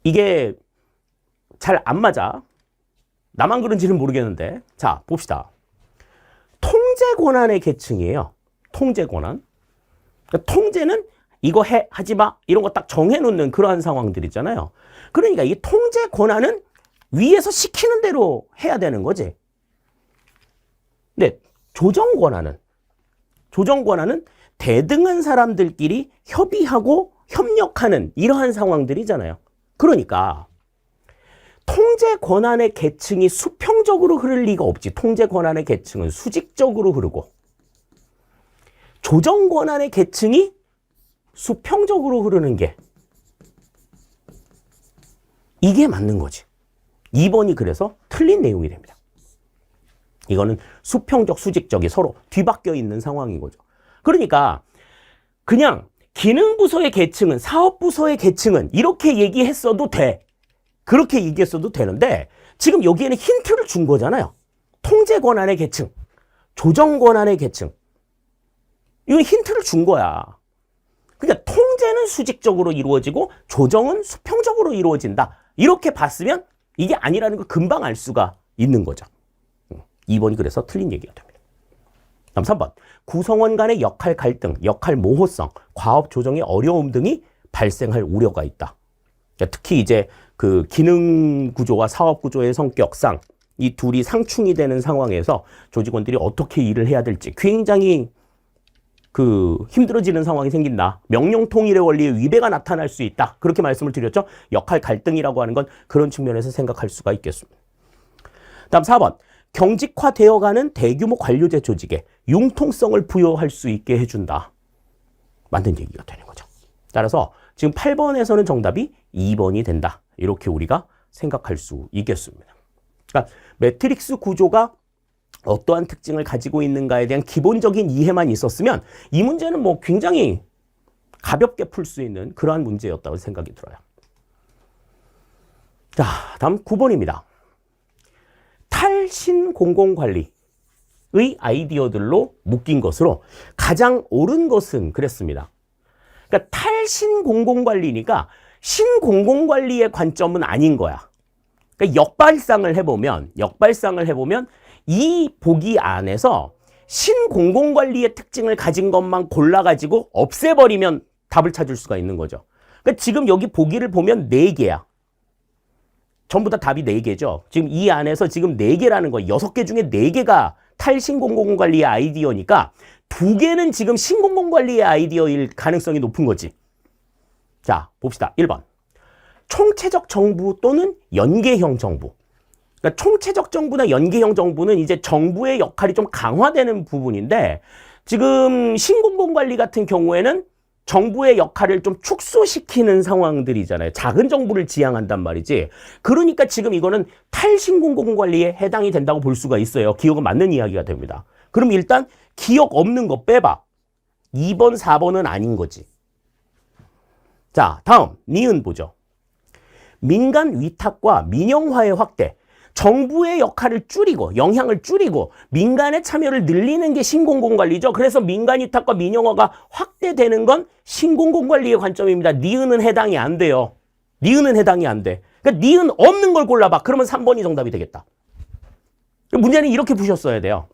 이게 잘 안 맞아. 나만 그런지는 모르겠는데. 자, 봅시다. 통제 권한의 계층이에요. 통제 권한. 그러니까 통제는 이거 하지 마. 이런 거 딱 정해놓는 그러한 상황들 있잖아요. 그러니까 이 통제 권한은 위에서 시키는 대로 해야 되는 거지. 근데 조정 권한은 대등한 사람들끼리 협의하고 협력하는 이러한 상황들이잖아요. 그러니까 통제 권한의 계층이 수평적으로 흐를 리가 없지. 통제 권한의 계층은 수직적으로 흐르고 조정 권한의 계층이 수평적으로 흐르는 게 이게 맞는 거지. 2번이 그래서 틀린 내용이 됩니다. 이거는 수평적, 수직적이 서로 뒤바뀌어 있는 상황인 거죠. 그러니까 그냥 기능부서의 계층은, 사업부서의 계층은 이렇게 얘기했어도 돼. 그렇게 얘기했어도 되는데 지금 여기에는 힌트를 준 거잖아요. 통제 권한의 계층, 조정 권한의 계층. 이건 힌트를 준 거야. 그러니까 통제는 수직적으로 이루어지고 조정은 수평적으로 이루어진다. 이렇게 봤으면 이게 아니라는 걸 금방 알 수가 있는 거죠. 2번이 그래서 틀린 얘기가 됩니다. 다음 3번. 구성원 간의 역할 갈등, 역할 모호성, 과업 조정의 어려움 등이 발생할 우려가 있다. 그러니까 특히 이제 그 기능 구조와 사업 구조의 성격상 이 둘이 상충이 되는 상황에서 조직원들이 어떻게 일을 해야 될지 굉장히 힘들어지는 상황이 생긴다. 명령 통일의 원리에 위배가 나타날 수 있다. 그렇게 말씀을 드렸죠. 역할 갈등이라고 하는 건 그런 측면에서 생각할 수가 있겠습니다. 다음 4번. 경직화되어가는 대규모 관료제 조직에 융통성을 부여할 수 있게 해준다. 맞는 얘기가 되는 거죠. 따라서 지금 8번에서는 정답이 2번이 된다. 이렇게 우리가 생각할 수 있겠습니다. 그러니까 매트릭스 구조가 어떠한 특징을 가지고 있는가에 대한 기본적인 이해만 있었으면 이 문제는 뭐 굉장히 가볍게 풀 수 있는 그러한 문제였다고 생각이 들어요. 자, 다음 9번입니다. 탈신공공관리의 아이디어들로 묶인 것으로 가장 옳은 것은 그랬습니다. 그러니까 탈신공공관리니까 신공공관리의 관점은 아닌 거야. 그러니까 역발상을 해보면 이 보기 안에서 신공공관리의 특징을 가진 것만 골라가지고 없애버리면 답을 찾을 수가 있는 거죠. 그러니까 지금 여기 보기를 보면 4개야. 전부 다 답이 4개죠. 지금 이 안에서 지금 4개라는 거, 6개 중에 4개가 탈신공공관리의 아이디어니까 2개는 지금 신공공관리의 아이디어일 가능성이 높은 거지. 자, 봅시다. 1번. 총체적 정부 또는 연계형 정부. 그러니까 총체적 정부나 연계형 정부는 이제 정부의 역할이 좀 강화되는 부분인데 지금 신공공관리 같은 경우에는 정부의 역할을 좀 축소시키는 상황들이잖아요. 작은 정부를 지향한단 말이지. 그러니까 지금 이거는 탈신공공관리에 해당이 된다고 볼 수가 있어요. 기억은 맞는 이야기가 됩니다. 그럼 일단 기억 없는 거 빼봐. 2번, 4번은 아닌 거지. 자, 다음 니은 보죠. 민간 위탁과 민영화의 확대. 정부의 역할을 줄이고 영향을 줄이고 민간의 참여를 늘리는 게 신공공관리죠. 그래서 민간 위탁과 민영화가 확대되는 건 신공공관리의 관점입니다. 니은은 해당이 안 돼요. 니은은 해당이 안 돼. 그러니까 니은 없는 걸 골라봐. 그러면 3번이 정답이 되겠다. 문제는 이렇게 푸셨어야 돼요.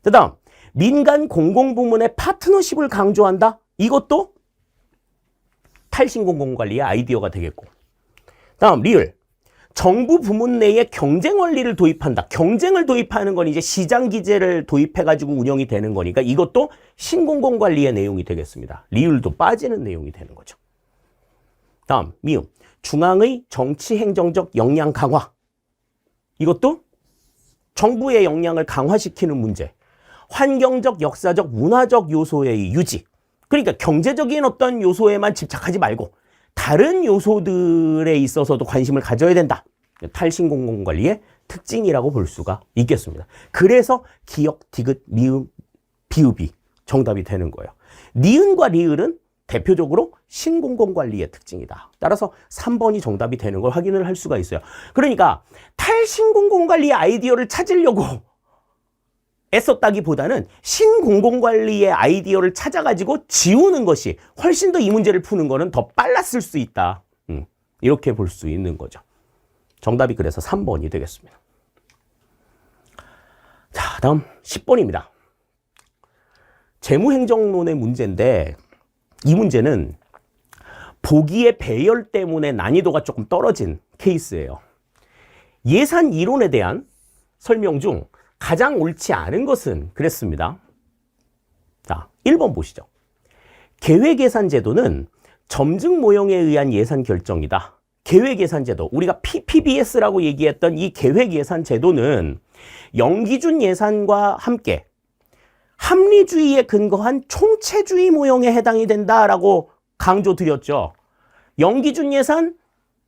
그 다음 민간 공공부문의 파트너십을 강조한다. 이것도 탈신공공관리의 아이디어가 되겠고. 다음 리을. 정부 부문 내에 경쟁 원리를 도입한다. 경쟁을 도입하는 건 이제 시장 기제를 도입해가지고 운영이 되는 거니까 이것도 신공공관리의 내용이 되겠습니다. 리을도 빠지는 내용이 되는 거죠. 다음 미음. 중앙의 정치 행정적 역량 강화. 이것도 정부의 역량을 강화시키는 문제. 환경적, 역사적, 문화적 요소의 유지. 그러니까 경제적인 어떤 요소에만 집착하지 말고 다른 요소들에 있어서도 관심을 가져야 된다. 탈신공공관리의 특징이라고 볼 수가 있겠습니다. 그래서 기역, 디귿, 미음, 비읍이 정답이 되는 거예요. 니은과 리을은 대표적으로 신공공관리의 특징이다. 따라서 3번이 정답이 되는 걸 확인을 할 수가 있어요. 그러니까 탈신공공관리의 아이디어를 찾으려고 애썼다기보다는 신공공관리의 아이디어를 찾아가지고 지우는 것이 훨씬 더 이 문제를 푸는 거는 더 빨랐을 수 있다. 이렇게 볼 수 있는 거죠. 정답이 그래서 3번이 되겠습니다. 자, 다음 10번입니다. 재무행정론의 문제인데 이 문제는 보기의 배열 때문에 난이도가 조금 떨어진 케이스예요. 예산 이론에 대한 설명 중 가장 옳지 않은 것은 그랬습니다. 자, 1번 보시죠. 계획예산 제도는 점증 모형에 의한 예산 결정이다. 계획예산제도, 우리가 PPBS라고 얘기했던 이 계획예산제도는 영기준 예산과 함께 합리주의에 근거한 총체주의 모형에 해당이 된다라고 강조드렸죠. 영기준 예산,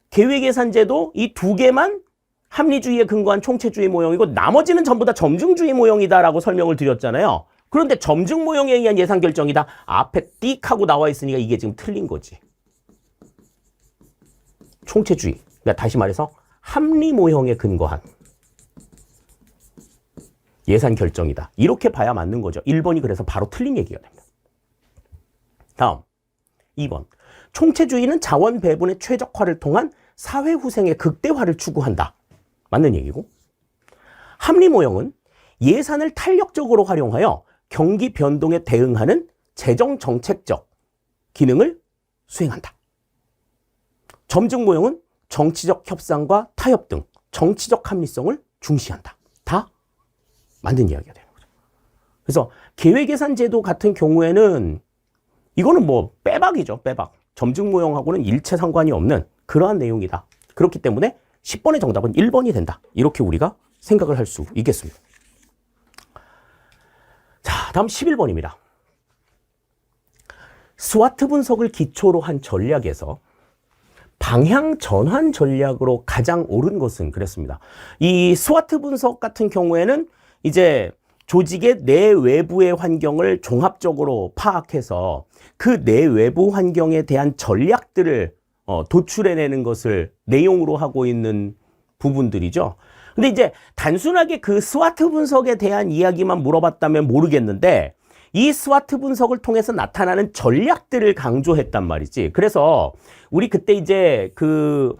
계획예산제도 이 두 개만 합리주의에 근거한 총체주의 모형이고 나머지는 전부 다 점증주의 모형이다라고 설명을 드렸잖아요. 그런데 점증 모형에 의한 예산 결정이다. 앞에 띡 하고 나와 있으니까 이게 지금 틀린 거지. 총체주의. 그러니까 다시 말해서 합리 모형에 근거한 예산 결정이다. 이렇게 봐야 맞는 거죠. 1번이 그래서 바로 틀린 얘기가 됩니다. 다음 2번. 총체주의는 자원 배분의 최적화를 통한 사회 후생의 극대화를 추구한다. 맞는 얘기고. 합리 모형은 예산을 탄력적으로 활용하여 경기 변동에 대응하는 재정 정책적 기능을 수행한다. 점증 모형은 정치적 협상과 타협 등 정치적 합리성을 중시한다. 다 맞는 이야기가 되는 거죠. 그래서 계획예산제도 같은 경우에는 이거는 뭐 빼박이죠. 빼박. 점증 모형하고는 일체 상관이 없는 그러한 내용이다. 그렇기 때문에 10번의 정답은 1번이 된다. 이렇게 우리가 생각을 할 수 있겠습니다. 자, 다음 11번입니다. 스와트 분석을 기초로 한 전략에서 방향 전환 전략으로 가장 옳은 것은 그랬습니다. 이 스와트 분석 같은 경우에는 이제 조직의 내외부의 환경을 종합적으로 파악해서 그 내외부 환경에 대한 전략들을 도출해내는 것을 내용으로 하고 있는 부분들이죠. 근데 이제 단순하게 그 스와트 분석에 대한 이야기만 물어봤다면 모르겠는데 이 스와트 분석을 통해서 나타나는 전략들을 강조했단 말이지. 그래서 우리 그때 이제 그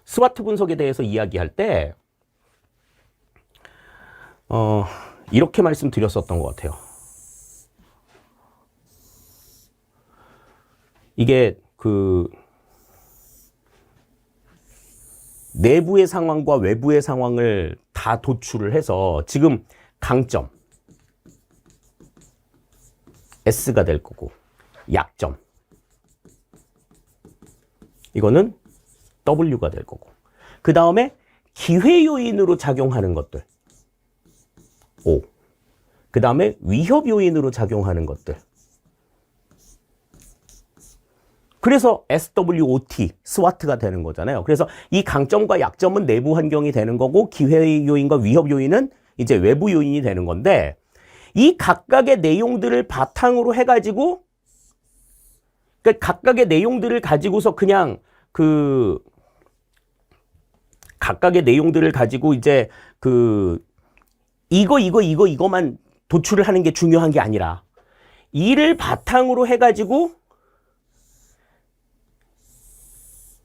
스와트 분석에 대해서 이야기할 때 이렇게 말씀드렸었던 것 같아요. 이게 그 내부의 상황과 외부의 상황을 다 도출을 해서 지금 강점 S가 될 거고 약점 이거는 W가 될 거고 그 다음에 기회 요인으로 작용하는 것들 O 그 다음에 위협 요인으로 작용하는 것들 그래서 SWOT, SWOT가 되는 거잖아요. 그래서 이 강점과 약점은 내부 환경이 되는 거고 기회 요인과 위협 요인은 이제 외부 요인이 되는 건데 이 각각의 내용들을 바탕으로 해가지고 그러니까 각각의 내용들을 가지고서 그냥 그 각각의 내용들을 가지고 이제 그 이거만 도출을 하는 게 중요한 게 아니라 이를 바탕으로 해가지고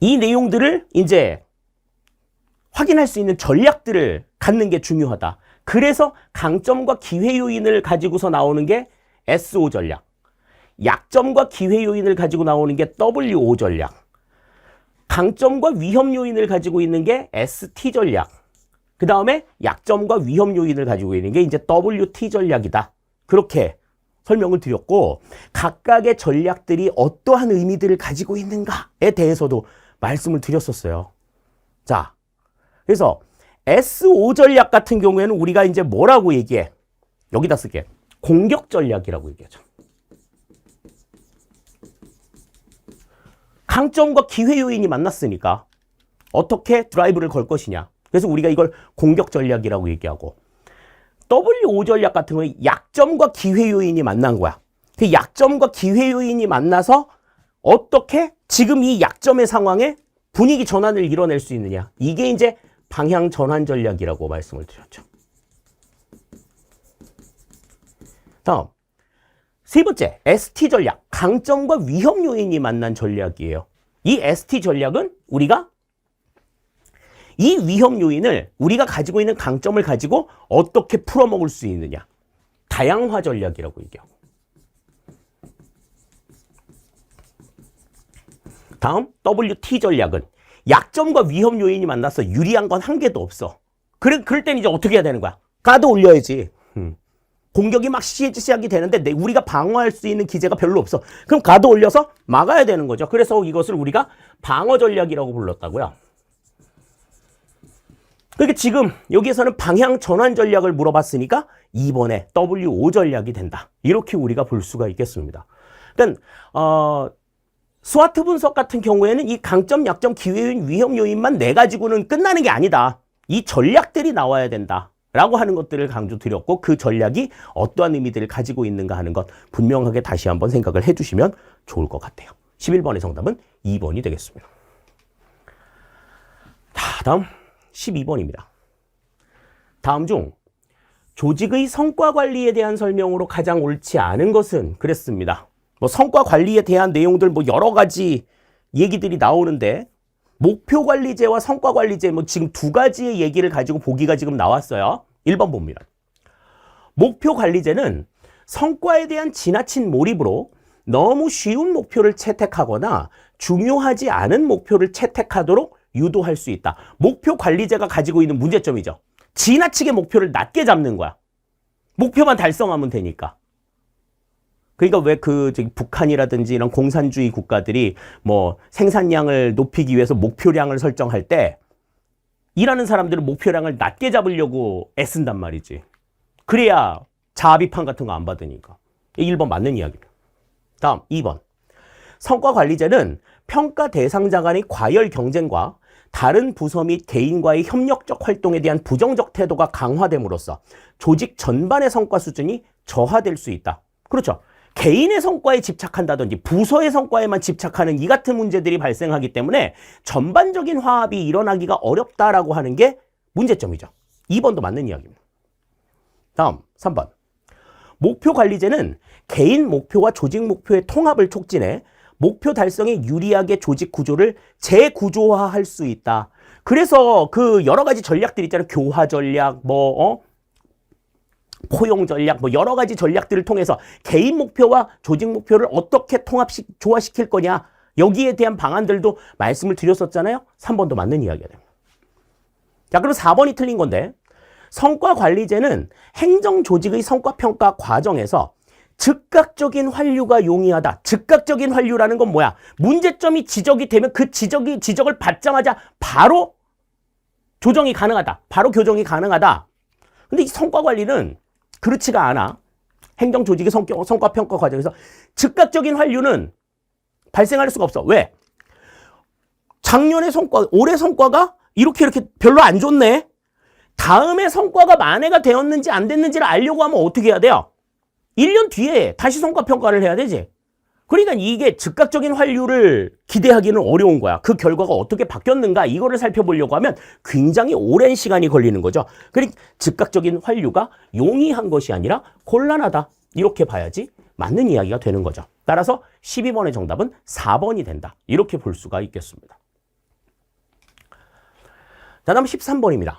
이 내용들을 이제 확인할 수 있는 전략들을 갖는 게 중요하다. 그래서 강점과 기회 요인을 가지고서 나오는 게 SO 전략. 약점과 기회 요인을 가지고 나오는 게 WO 전략. 강점과 위험 요인을 가지고 있는 게 ST 전략. 그 다음에 약점과 위험 요인을 가지고 있는 게 이제 WT 전략이다. 그렇게 설명을 드렸고 각각의 전략들이 어떠한 의미들을 가지고 있는가에 대해서도 말씀을 드렸었어요. 자, 그래서 SO 전략 같은 경우에는 우리가 이제 뭐라고 얘기해? 여기다 쓸게. 공격 전략이라고 얘기하죠. 강점과 기회 요인이 만났으니까 어떻게 드라이브를 걸 것이냐. 그래서 우리가 이걸 공격 전략이라고 얘기하고 WO 전략 같은 경우에 약점과 기회 요인이 만난 거야. 그 약점과 기회 요인이 만나서 어떻게 지금 이 약점의 상황에 분위기 전환을 이뤄낼 수 있느냐. 이게 이제 방향 전환 전략이라고 말씀을 드렸죠. 다음 세 번째 ST 전략. 강점과 위험 요인이 만난 전략이에요. 이 ST 전략은 우리가 이 위험 요인을 우리가 가지고 있는 강점을 가지고 어떻게 풀어먹을 수 있느냐. 다양화 전략이라고 얘기하고. 다음 WT 전략은 약점과 위험 요인이 만나서 유리한 건 한 개도 없어. 그럴 때는 이제 어떻게 해야 되는 거야? 가드 올려야지. 공격이 막 시작이 되는데 우리가 방어할 수 있는 기제가 별로 없어. 그럼 가드 올려서 막아야 되는 거죠. 그래서 이것을 우리가 방어 전략이라고 불렀다고요. 그러니까 지금 여기에서는 방향 전환 전략을 물어봤으니까 2번에 W5 전략이 된다. 이렇게 우리가 볼 수가 있겠습니다. 그러니까 스와트 분석 같은 경우에는 이 강점, 약점, 기회 요인, 위험 요인만 내 가지고는 끝나는 게 아니다. 이 전략들이 나와야 된다. 라고 하는 것들을 강조드렸고 그 전략이 어떠한 의미들을 가지고 있는가 하는 것 분명하게 다시 한번 생각을 해주시면 좋을 것 같아요. 11번의 정답은 2번이 되겠습니다. 자, 다음 12번입니다. 다음 중 조직의 성과 관리에 대한 설명으로 가장 옳지 않은 것은 그랬습니다. 뭐 성과 관리에 대한 내용들 뭐 여러 가지 얘기들이 나오는데 목표 관리제와 성과 관리제 뭐 지금 두 가지의 얘기를 가지고 보기가 지금 나왔어요. 1번 봅니다. 목표 관리제는 성과에 대한 지나친 몰입으로 너무 쉬운 목표를 채택하거나 중요하지 않은 목표를 채택하도록 유도할 수 있다. 목표 관리제가 가지고 있는 문제점이죠. 지나치게 목표를 낮게 잡는 거야. 목표만 달성하면 되니까. 그러니까 왜 북한이라든지 이런 공산주의 국가들이 뭐 생산량을 높이기 위해서 목표량을 설정할 때 일하는 사람들은 목표량을 낮게 잡으려고 애쓴단 말이지. 그래야 자비판 같은 거 안 받으니까. 1번 맞는 이야기입니다. 다음 2번. 성과관리제는 평가 대상자 간의 과열 경쟁과 다른 부서 및 개인과의 협력적 활동에 대한 부정적 태도가 강화됨으로써 조직 전반의 성과 수준이 저하될 수 있다. 그렇죠. 개인의 성과에 집착한다든지 부서의 성과에만 집착하는 이 같은 문제들이 발생하기 때문에 전반적인 화합이 일어나기가 어렵다라고 하는 게 문제점이죠. 2번도 맞는 이야기입니다. 다음 3번. 목표관리제는 개인 목표와 조직 목표의 통합을 촉진해 목표 달성에 유리하게 조직 구조를 재구조화할 수 있다. 그래서 그 여러 가지 전략들 있잖아요. 교화 전략, 포용 전략, 여러 가지 전략들을 통해서 개인 목표와 조직 목표를 어떻게 조화시킬 거냐. 여기에 대한 방안들도 말씀을 드렸었잖아요. 3번도 맞는 이야기가 됩니다. 자, 그럼 4번이 틀린 건데 성과관리제는 행정조직의 성과평가 과정에서 즉각적인 환류가 용이하다. 즉각적인 환류라는 건 뭐야? 문제점이 지적이 되면 그 지적을 받자마자 바로 조정이 가능하다. 바로 교정이 가능하다. 근데 이 성과관리는 그렇지가 않아. 행정조직의 성과평가 과정에서 즉각적인 환류는 발생할 수가 없어. 왜? 작년의 성과, 올해 성과가 이렇게 별로 안 좋네. 다음에 성과가 만회가 되었는지 안 됐는지를 알려고 하면 어떻게 해야 돼요? 1년 뒤에 다시 성과평가를 해야 되지. 그러니까 이게 즉각적인 환류를 기대하기는 어려운 거야. 그 결과가 어떻게 바뀌었는가 이거를 살펴보려고 하면 굉장히 오랜 시간이 걸리는 거죠. 그러니까 즉각적인 환류가 용이한 것이 아니라 곤란하다. 이렇게 봐야지 맞는 이야기가 되는 거죠. 따라서 12번의 정답은 4번이 된다. 이렇게 볼 수가 있겠습니다. 다음 13번입니다.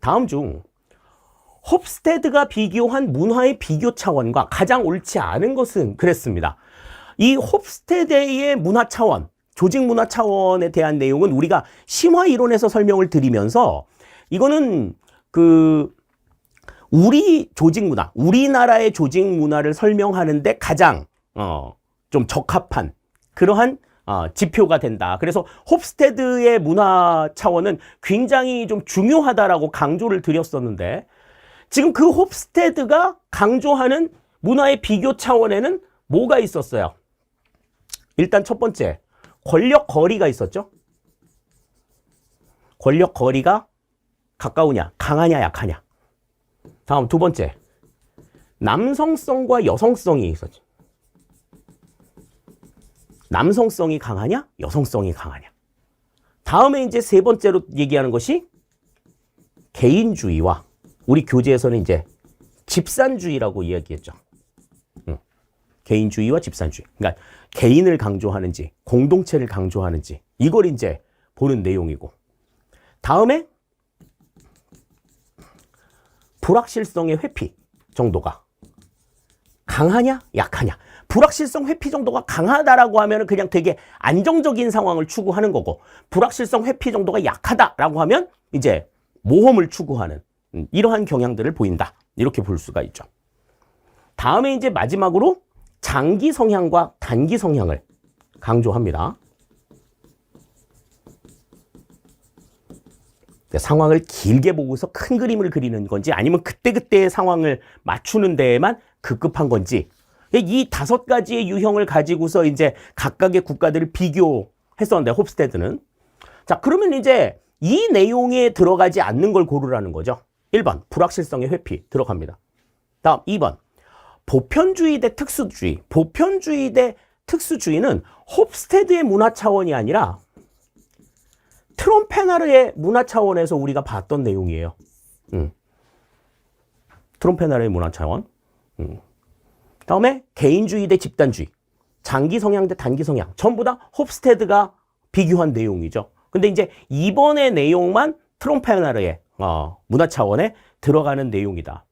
다음 중 홉스테드가 비교한 문화의 비교 차원과 가장 옳지 않은 것은 그랬습니다. 이 홉스테드의 문화 차원, 조직 문화 차원에 대한 내용은 우리가 심화 이론에서 설명을 드리면서 이거는 우리 조직 문화, 우리나라의 조직 문화를 설명하는데 가장 좀 적합한 그러한 지표가 된다. 그래서 홉스테드의 문화 차원은 굉장히 좀 중요하다라고 강조를 드렸었는데 지금 그 홉스테드가 강조하는 문화의 비교 차원에는 뭐가 있었어요? 일단 첫 번째, 권력 거리가 있었죠? 권력 거리가 가까우냐, 강하냐, 약하냐. 다음 두 번째, 남성성과 여성성이 있었죠. 남성성이 강하냐, 여성성이 강하냐. 다음에 이제 세 번째로 얘기하는 것이 개인주의와 우리 교재에서는 이제 집산주의라고 이야기했죠. 개인주의와 집산주의. 그러니까 개인을 강조하는지 공동체를 강조하는지 이걸 이제 보는 내용이고 다음에 불확실성의 회피 정도가 강하냐 약하냐. 불확실성 회피 정도가 강하다라고 하면 그냥 되게 안정적인 상황을 추구하는 거고 불확실성 회피 정도가 약하다라고 하면 이제 모험을 추구하는 이러한 경향들을 보인다. 이렇게 볼 수가 있죠. 다음에 이제 마지막으로 장기 성향과 단기 성향을 강조합니다. 상황을 길게 보고서 큰 그림을 그리는 건지 아니면 그때그때의 상황을 맞추는 데에만 급급한 건지 이 5가지의 유형을 가지고서 이제 각각의 국가들을 비교했었는데 홉스테드는 자 그러면 이제 이 내용에 들어가지 않는 걸 고르라는 거죠. 1번 불확실성의 회피 들어갑니다. 다음 2번 보편주의 대 특수주의. 보편주의 대 특수주의는 홉스테드의 문화 차원이 아니라 트롬페나르의 문화 차원에서 우리가 봤던 내용이에요. 트롬페나르의 문화 차원. 다음에 개인주의 대 집단주의. 장기 성향 대 단기 성향. 전부 다 홉스테드가 비교한 내용이죠. 근데 이제 이번의 내용만 트롬페나르의 문화 차원에 들어가는 내용이다.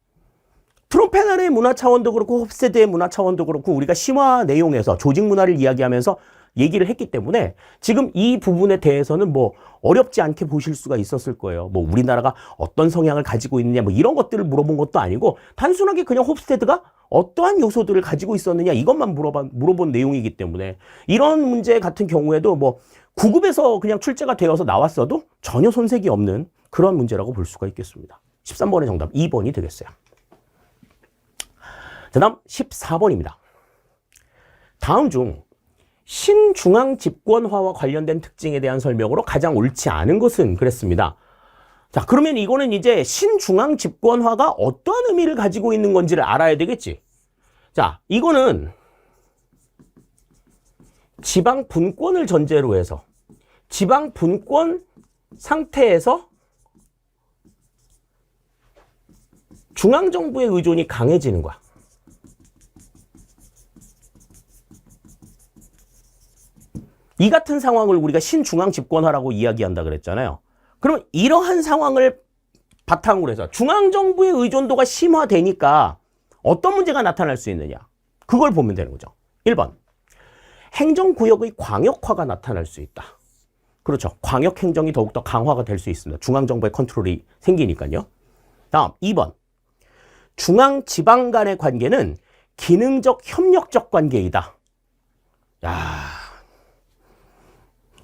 트롬페나르의 문화 차원도 그렇고 홉스테드의 문화 차원도 그렇고 우리가 심화 내용에서 조직 문화를 이야기하면서 얘기를 했기 때문에 지금 이 부분에 대해서는 뭐 어렵지 않게 보실 수가 있었을 거예요. 뭐 우리나라가 어떤 성향을 가지고 있느냐 뭐 이런 것들을 물어본 것도 아니고 단순하게 그냥 홉스테드가 어떠한 요소들을 가지고 있었느냐 이것만 물어본 내용이기 때문에 이런 문제 같은 경우에도 뭐 9급에서 그냥 출제가 되어서 나왔어도 전혀 손색이 없는 그런 문제라고 볼 수가 있겠습니다. 13번의 정답 2번이 되겠어요. 자, 다음 14번입니다. 다음 중 신중앙 집권화와 관련된 특징에 대한 설명으로 가장 옳지 않은 것은 그랬습니다. 자, 그러면 이거는 이제 신중앙 집권화가 어떠한 의미를 가지고 있는 건지를 알아야 되겠지. 자, 이거는 지방 분권을 전제로 해서 지방 분권 상태에서 중앙정부의 의존이 강해지는 거야. 이 같은 상황을 우리가 신중앙 집권화라고 이야기한다 그랬잖아요. 그럼 이러한 상황을 바탕으로 해서 중앙정부의 의존도가 심화되니까 어떤 문제가 나타날 수 있느냐. 그걸 보면 되는 거죠. 1번. 행정구역의 광역화가 나타날 수 있다. 그렇죠. 광역행정이 더욱더 강화가 될 수 있습니다. 중앙정부의 컨트롤이 생기니까요. 다음 2번. 중앙지방 간의 관계는 기능적 협력적 관계이다. 야,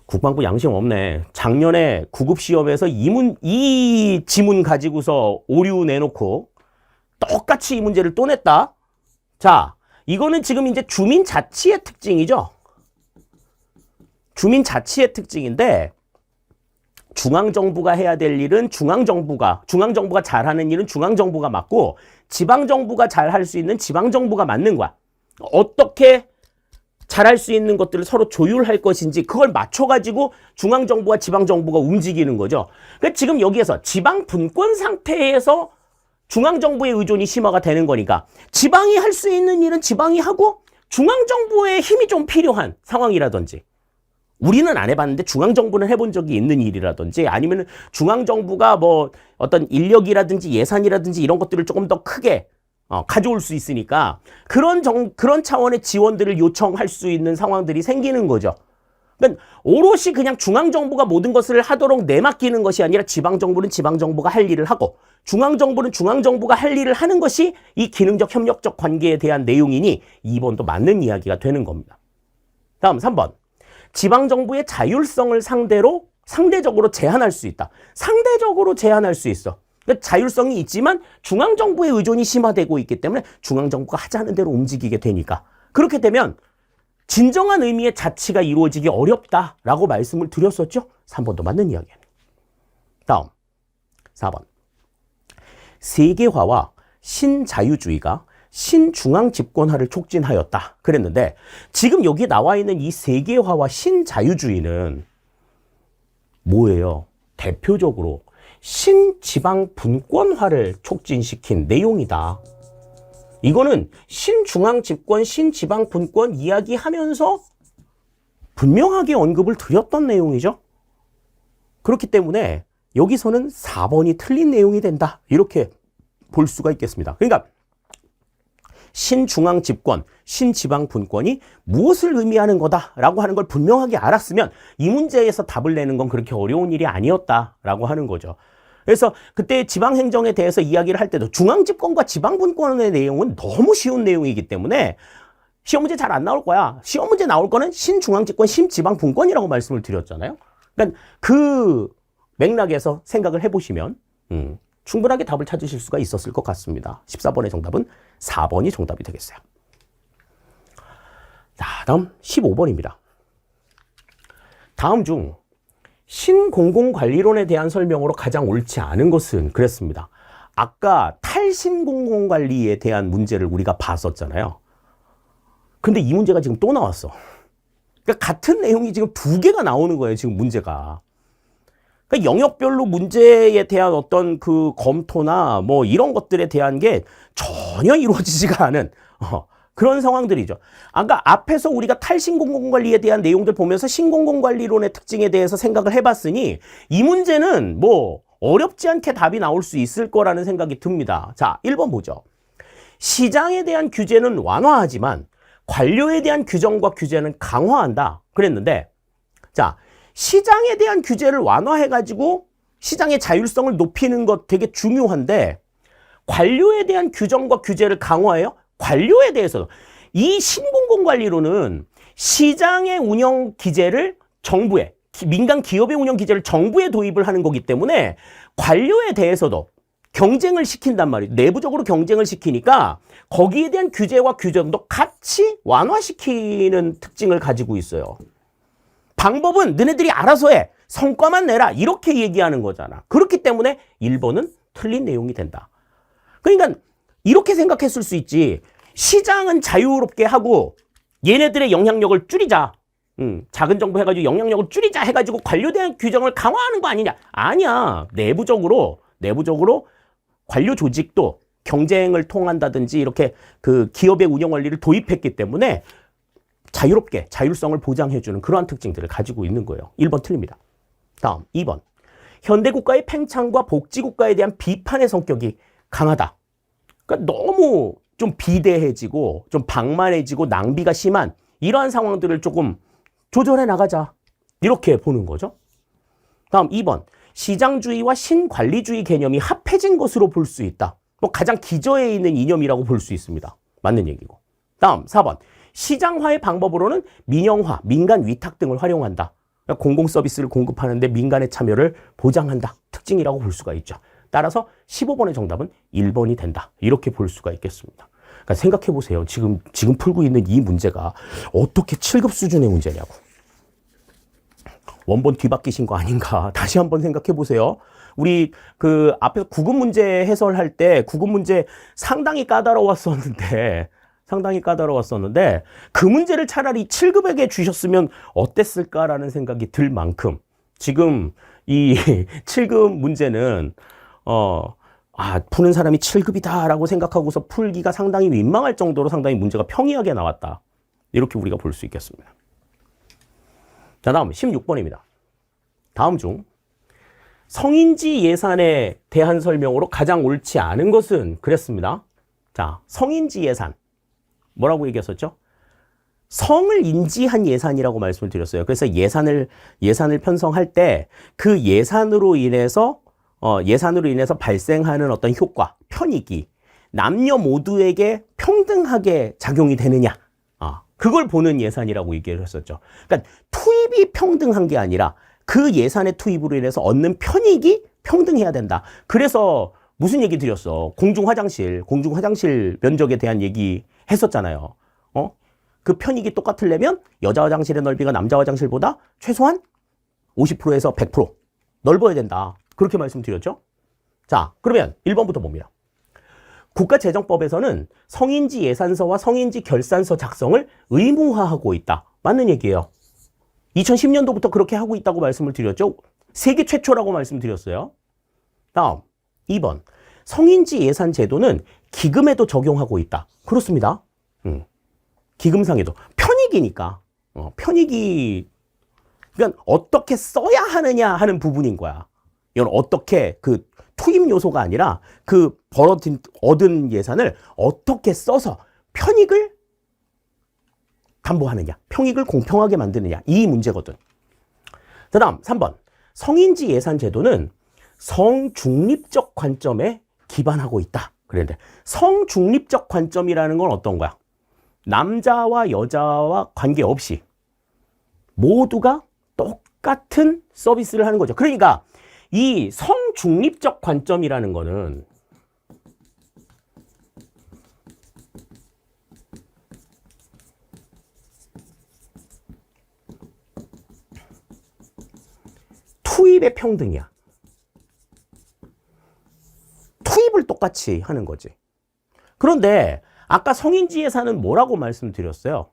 국방부 양심 없네. 작년에 9급 시험에서 이 지문 가지고서 오류 내놓고 똑같이 이 문제를 또 냈다. 자, 이거는 지금 이제 주민자치의 특징이죠. 주민자치의 특징인데 중앙정부가 해야 될 일은 중앙정부가 잘하는 일은 중앙정부가 맡고 지방정부가 잘할 수 있는 지방정부가 맡는 거야. 어떻게 잘할 수 있는 것들을 서로 조율할 것인지 그걸 맞춰가지고 중앙정부와 지방정부가 움직이는 거죠. 그러니까 지금 여기에서 지방 분권 상태에서 중앙정부의 의존이 심화가 되는 거니까 지방이 할 수 있는 일은 지방이 하고 중앙정부의 힘이 좀 필요한 상황이라든지 우리는 안 해봤는데 중앙정부는 해본 적이 있는 일이라든지 아니면 중앙정부가 뭐 어떤 인력이라든지 예산이라든지 이런 것들을 조금 더 크게 가져올 수 있으니까 그런 차원의 지원들을 요청할 수 있는 상황들이 생기는 거죠. 그러니까 오롯이 그냥 중앙정부가 모든 것을 하도록 내맡기는 것이 아니라 지방정부는 지방정부가 할 일을 하고 중앙정부는 중앙정부가 할 일을 하는 것이 이 기능적 협력적 관계에 대한 내용이니 2번도 맞는 이야기가 되는 겁니다. 다음 3번. 지방정부의 자율성을 상대적으로 제한할 수 있다. 상대적으로 제한할 수 있어. 그러니까 자율성이 있지만 중앙정부의 의존이 심화되고 있기 때문에 중앙정부가 하자는 대로 움직이게 되니까 그렇게 되면 진정한 의미의 자치가 이루어지기 어렵다라고 말씀을 드렸었죠. 3번도 맞는 이야기입니다. 다음 4번. 세계화와 신자유주의가 신중앙 집권화를 촉진하였다 그랬는데 지금 여기 나와 있는 이 세계화와 신자유주의는 뭐예요? 대표적으로 신지방 분권화를 촉진시킨 내용이다. 이거는 신중앙 집권, 신지방 분권 이야기하면서 분명하게 언급을 드렸던 내용이죠. 그렇기 때문에 여기서는 4번이 틀린 내용이 된다. 이렇게 볼 수가 있겠습니다. 그러니까 신중앙 집권, 신지방 분권이 무엇을 의미하는 거다라고 하는 걸 분명하게 알았으면 이 문제에서 답을 내는 건 그렇게 어려운 일이 아니었다라고 하는 거죠. 그래서 그때 지방행정에 대해서 이야기를 할 때도 중앙집권과 지방분권의 내용은 너무 쉬운 내용이기 때문에 시험 문제 잘 안 나올 거야. 시험 문제 나올 거는 신중앙집권, 신지방분권이라고 말씀을 드렸잖아요. 그러니까 그 맥락에서 생각을 해보시면 충분하게 답을 찾으실 수가 있었을 것 같습니다. 14번의 정답은 4번이 정답이 되겠어요. 자, 다음 15번입니다. 다음 중 신공공관리론에 대한 설명으로 가장 옳지 않은 것은 그랬습니다. 아까 탈신공공관리에 대한 문제를 우리가 봤었잖아요. 근데 이 문제가 지금 또 나왔어. 그러니까 같은 내용이 지금 두 개가 나오는 거예요, 지금 문제가. 그러니까 영역별로 문제에 대한 어떤 그 검토나 뭐 이런 것들에 대한 게 전혀 이루어지지가 않은 그런 상황들이죠. 아까 앞에서 우리가 탈신공공관리에 대한 내용들 보면서 신공공관리론의 특징에 대해서 생각을 해봤으니 이 문제는 뭐 어렵지 않게 답이 나올 수 있을 거라는 생각이 듭니다. 자, 1번 보죠. 시장에 대한 규제는 완화하지만 관료에 대한 규정과 규제는 강화한다. 그랬는데, 자, 시장에 대한 규제를 완화해가지고 시장의 자율성을 높이는 것 되게 중요한데, 관료에 대한 규정과 규제를 강화해요? 관료에 대해서도. 이 신공공관리로는 시장의 운영 기제를 정부에, 민간 기업의 운영 기제를 정부에 도입을 하는 거기 때문에 관료에 대해서도 경쟁을 시킨단 말이에요. 내부적으로 경쟁을 시키니까 거기에 대한 규제와 규정도 같이 완화시키는 특징을 가지고 있어요. 방법은 너네들이 알아서 해. 성과만 내라. 이렇게 얘기하는 거잖아. 그렇기 때문에 1번은 틀린 내용이 된다. 그러니까 이렇게 생각했을 수 있지. 시장은 자유롭게 하고 얘네들의 영향력을 줄이자. 작은 정부 해가지고 영향력을 줄이자 해가지고 관료에 대한 규정을 강화하는 거 아니냐. 아니야. 내부적으로 관료 조직도 경쟁을 통한다든지 이렇게 그 기업의 운영 원리를 도입했기 때문에 자유롭게 자율성을 보장해주는 그러한 특징들을 가지고 있는 거예요. 1번 틀립니다. 다음 2번. 현대국가의 팽창과 복지국가에 대한 비판의 성격이 강하다. 그러니까 너무 좀 비대해지고 좀 방만해지고 낭비가 심한 이러한 상황들을 조금 조절해 나가자. 이렇게 보는 거죠. 다음 2번. 시장주의와 신관리주의 개념이 합해진 것으로 볼 수 있다. 뭐 가장 기저에 있는 이념이라고 볼 수 있습니다. 맞는 얘기고. 다음 4번. 시장화의 방법으로는 민영화, 민간 위탁 등을 활용한다. 그러니까 공공 서비스를 공급하는데 민간의 참여를 보장한다. 특징이라고 볼 수가 있죠. 따라서 15번의 정답은 1번이 된다. 이렇게 볼 수가 있겠습니다. 그러니까 생각해 보세요. 지금 풀고 있는 이 문제가 어떻게 7급 수준의 문제냐고. 원본 뒤바뀌신 거 아닌가. 다시 한번 생각해 보세요. 우리 그 앞에서 9급 문제 해설할 때 9급 문제 상당히 까다로웠었는데 그 문제를 차라리 7급에게 주셨으면 어땠을까라는 생각이 들 만큼 지금 이 7급 문제는 푸는 사람이 7급이다라고 생각하고서 풀기가 상당히 민망할 정도로 상당히 문제가 평이하게 나왔다. 이렇게 우리가 볼 수 있겠습니다. 자, 다음 16번입니다. 다음 중 성인지 예산에 대한 설명으로 가장 옳지 않은 것은 그랬습니다. 자, 성인지 예산. 뭐라고 얘기했었죠? 성을 인지한 예산이라고 말씀을 드렸어요. 그래서 예산을 편성할 때 그 예산으로 인해서 발생하는 어떤 효과, 편익이 남녀 모두에게 평등하게 작용이 되느냐. 그걸 보는 예산이라고 얘기를 했었죠. 그러니까 투입이 평등한 게 아니라 그 예산의 투입으로 인해서 얻는 편익이 평등해야 된다. 그래서 무슨 얘기 드렸어? 공중 화장실 면적에 대한 얘기 했었잖아요. 그 편익이 똑같으려면 여자 화장실의 넓이가 남자 화장실보다 최소한 50%에서 100% 넓어야 된다. 그렇게 말씀드렸죠? 자, 그러면 1번부터 봅니다. 국가재정법에서는 성인지 예산서와 성인지 결산서 작성을 의무화하고 있다. 맞는 얘기예요. 2010년도부터 그렇게 하고 있다고 말씀을 드렸죠. 세계 최초라고 말씀드렸어요. 다음 2번. 성인지 예산 제도는 기금에도 적용하고 있다. 그렇습니다. 기금상에도 편익이니까 편익이 그러니까 어떻게 써야 하느냐 하는 부분인 거야. 이건 어떻게 그 투입 요소가 아니라 그 얻은 예산을 어떻게 써서 편익을 담보하느냐, 편익을 공평하게 만드느냐 이 문제거든. 그 다음 3번. 성인지 예산 제도는 성중립적 관점에 기반하고 있다. 그랬는데 성중립적 관점이라는 건 어떤 거야? 남자와 여자와 관계없이 모두가 똑같은 서비스를 하는 거죠. 그러니까 이 성중립적 관점이라는 거는 투입의 평등이야. 투입을 똑같이 하는 거지. 그런데 아까 성인지 예산은 뭐라고 말씀드렸어요?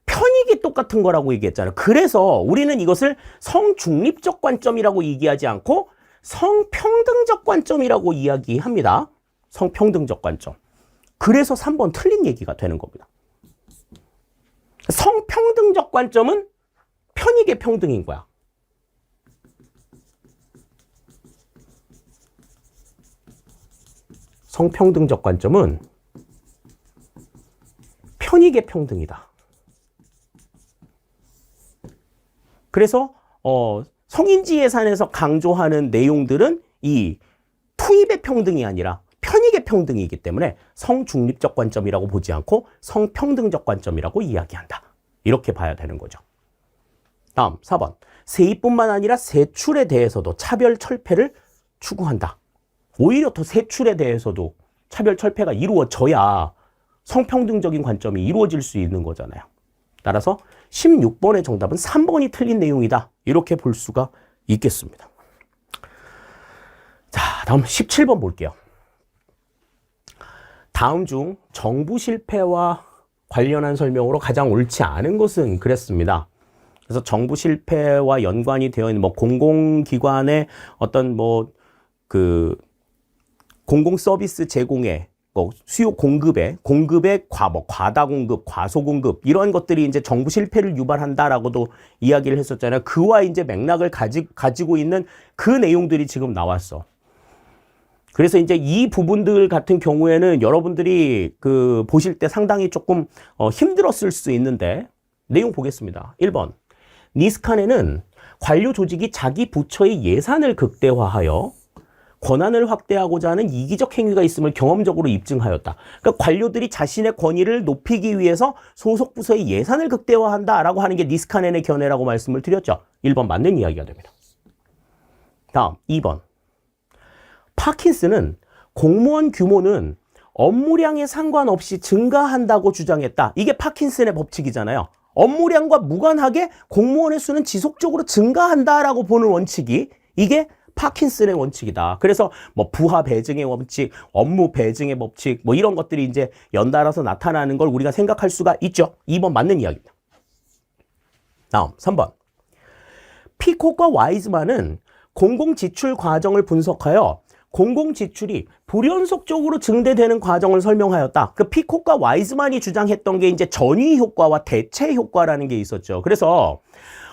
편익이 똑같은 거라고 얘기했잖아요. 그래서 우리는 이것을 성중립적 관점이라고 얘기하지 않고 성평등적 관점이라고 이야기합니다. 성평등적 관점. 그래서 3번 틀린 얘기가 되는 겁니다. 성평등적 관점은 편익의 평등인 거야. 성평등적 관점은 편익의 평등이다. 그래서 성인지 예산에서 강조하는 내용들은 이 투입의 평등이 아니라 편익의 평등이기 때문에 성중립적 관점이라고 보지 않고 성평등적 관점이라고 이야기한다. 이렇게 봐야 되는 거죠. 다음 4번. 세입뿐만 아니라 세출에 대해서도 차별 철폐를 추구한다. 오히려 더 세출에 대해서도 차별 철폐가 이루어져야 성평등적인 관점이 이루어질 수 있는 거잖아요. 따라서 16번의 정답은 3번이 틀린 내용이다. 이렇게 볼 수가 있겠습니다. 자, 다음 17번 볼게요. 다음 중 정부 실패와 관련한 설명으로 가장 옳지 않은 것은 그랬습니다. 그래서 정부 실패와 연관이 되어 있는 공공기관의 어떤 공공 서비스 제공에 수요 공급에 과다 공급, 과소 공급 이런 것들이 이제 정부 실패를 유발한다라고도 이야기를 했었잖아요. 그와 이제 맥락을 가지고 있는 그 내용들이 지금 나왔어. 그래서 이제 이 부분들 같은 경우에는 여러분들이 보실 때 상당히 조금 힘들었을 수 있는데 내용 보겠습니다. 1번. 니스칸에는 관료 조직이 자기 부처의 예산을 극대화하여 권한을 확대하고자 하는 이기적 행위가 있음을 경험적으로 입증하였다. 그러니까 관료들이 자신의 권위를 높이기 위해서 소속 부서의 예산을 극대화한다라고 하는 게 니스카넨의 견해라고 말씀을 드렸죠. 1번 맞는 이야기가 됩니다. 다음 2번. 파킨스는 공무원 규모는 업무량에 상관없이 증가한다고 주장했다. 이게 파킨슨의 법칙이잖아요. 업무량과 무관하게 공무원의 수는 지속적으로 증가한다라고 보는 원칙이 이게 파킨슨의 원칙이다. 그래서 부하 배증의 원칙, 업무 배증의 법칙 이런 것들이 이제 연달아서 나타나는 걸 우리가 생각할 수가 있죠. 2번 맞는 이야기입니다. 다음 3번. 피콕과 와이즈만은 공공지출 과정을 분석하여 공공지출이 불연속적으로 증대되는 과정을 설명하였다. 피콕과 와이즈만이 주장했던 게 이제 전위 효과와 대체 효과라는 게 있었죠. 그래서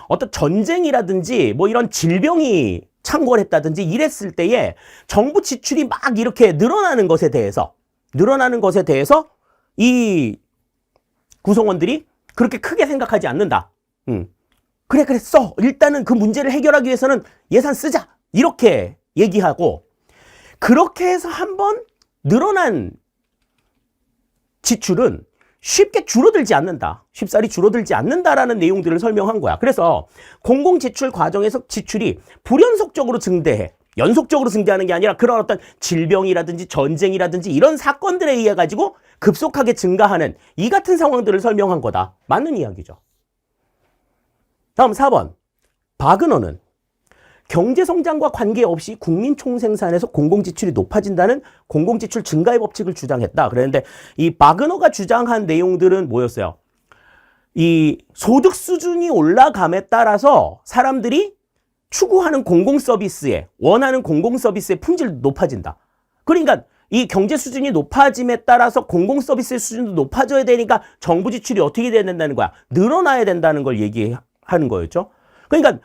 어떤 전쟁이라든지 이런 질병이 창궐했다든지 이랬을 때에 정부 지출이 막 이렇게 늘어나는 것에 대해서 이 구성원들이 그렇게 크게 생각하지 않는다. 그래 써. 일단은 그 문제를 해결하기 위해서는 예산 쓰자. 이렇게 얘기하고 그렇게 해서 한번 늘어난 지출은 쉽게 줄어들지 않는다. 쉽사리 줄어들지 않는다라는 내용들을 설명한 거야. 그래서 공공지출 과정에서 지출이 불연속적으로 증대해. 연속적으로 증대하는 게 아니라 그런 어떤 질병이라든지 전쟁이라든지 이런 사건들에 의해 가지고 급속하게 증가하는 이 같은 상황들을 설명한 거다. 맞는 이야기죠. 다음 4번. 바그너는 경제성장과 관계없이 국민 총생산에서 공공지출이 높아진다는 공공지출 증가의 법칙을 주장했다. 그랬는데 이 바그너가 주장한 내용들은 뭐였어요? 이 소득 수준이 올라감에 따라서 사람들이 추구하는 공공서비스에 원하는 공공서비스의 품질도 높아진다. 그러니까 이 경제 수준이 높아짐에 따라서 공공서비스의 수준도 높아져야 되니까 정부 지출이 어떻게 돼야 된다는 거야? 늘어나야 된다는 걸 얘기하는 거였죠. 그러니까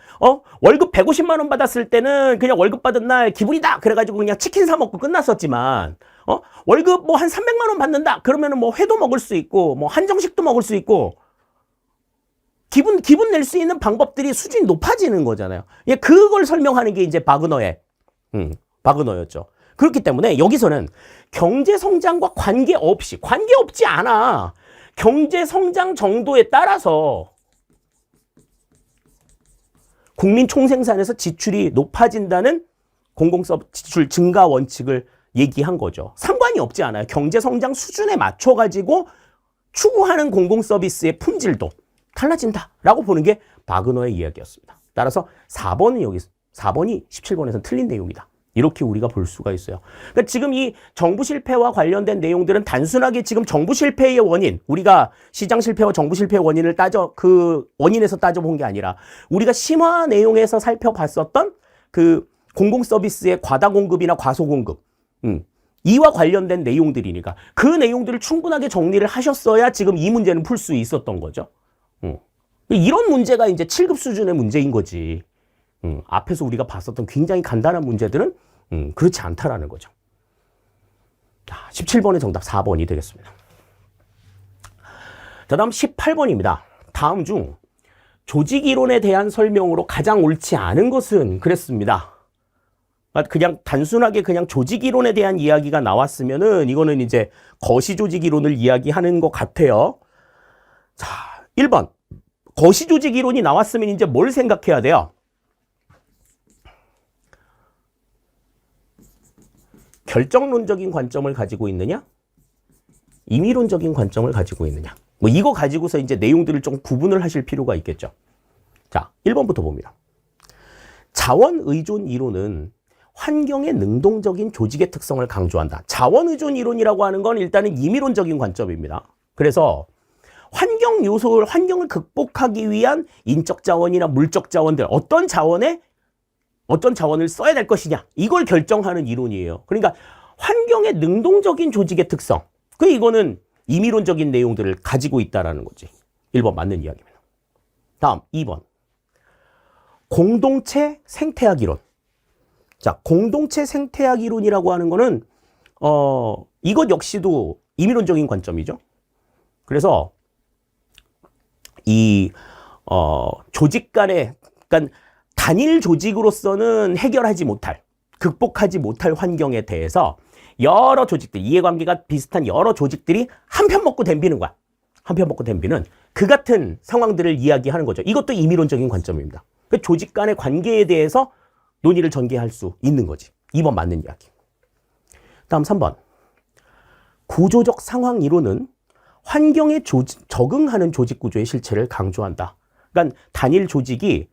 월급 150만 원 받았을 때는 그냥 월급 받은 날 기분이다 그래가지고 그냥 치킨 사 먹고 끝났었지만 월급 한 300만 원 받는다 그러면은 회도 먹을 수 있고 한정식도 먹을 수 있고 기분 낼 수 있는 방법들이 수준이 높아지는 거잖아요. 그걸 설명하는 게 이제 바그너의 바그너였죠. 그렇기 때문에 여기서는 경제성장과 관계없지 않아. 경제성장 정도에 따라서 국민 총생산에서 지출이 높아진다는 공공서비스 지출 증가 원칙을 얘기한 거죠. 상관이 없지 않아요. 경제성장 수준에 맞춰가지고 추구하는 공공서비스의 품질도 달라진다라고 보는 게 바그너의 이야기였습니다. 따라서 4번이 17번에서는 틀린 내용이다. 이렇게 우리가 볼 수가 있어요. 그러니까 지금 이 정부 실패와 관련된 내용들은 단순하게 지금 정부 실패의 원인, 우리가 시장 실패와 정부 실패의 원인을 그 원인에서 따져본 게 아니라 우리가 심화 내용에서 살펴봤었던 그 공공서비스의 과다 공급이나 과소 공급, 이와 관련된 내용들이니까 그 내용들을 충분하게 정리를 하셨어야 지금 이 문제는 풀 수 있었던 거죠. 이런 문제가 이제 7급 수준의 문제인 거지. 앞에서 우리가 봤었던 굉장히 간단한 문제들은 그렇지 않다라는 거죠. 자, 17번의 정답 4번이 되겠습니다. 자, 다음 18번입니다. 다음 중 조직이론에 대한 설명으로 가장 옳지 않은 것은 그랬습니다. 그냥 단순하게 그냥 조직이론에 대한 이야기가 나왔으면은 이거는 이제 거시조직이론을 이야기하는 것 같아요. 자, 1번. 거시조직이론이 나왔으면 이제 뭘 생각해야 돼요? 결정론적인 관점을 가지고 있느냐? 임의론적인 관점을 가지고 있느냐? 뭐 이거 가지고서 이제 내용들을 좀 구분을 하실 필요가 있겠죠. 자, 1번부터 봅니다. 자원의존 이론은 환경의 능동적인 조직의 특성을 강조한다. 자원의존 이론이라고 하는 건 일단은 임의론적인 관점입니다. 그래서 환경을 극복하기 위한 인적 자원이나 물적 자원들, 어떤 자원을 써야 될 것이냐, 이걸 결정하는 이론이에요. 그러니까 환경의 능동적인 조직의 특성, 이거는 임의론적인 내용들을 가지고 있다라는 거지. 1번 맞는 이야기입니다. 다음 2번. 공동체 생태학 이론. 자, 공동체 생태학 이론이라고 하는 거는 이것 역시도 임의론적인 관점이죠. 그래서 이 조직 간의, 그러니까 단일 조직으로서는 극복하지 못할 환경에 대해서 여러 조직들, 이해관계가 비슷한 여러 조직들이 한편 먹고 덤비는 거야. 한편 먹고 덤비는 그 같은 상황들을 이야기하는 거죠. 이것도 임의론적인 관점입니다. 그 조직 간의 관계에 대해서 논의를 전개할 수 있는 거지. 2번 맞는 이야기. 다음 3번. 구조적 상황 이론은 환경에 적응하는 조직 구조의 실체를 강조한다. 그러니까 단일 조직이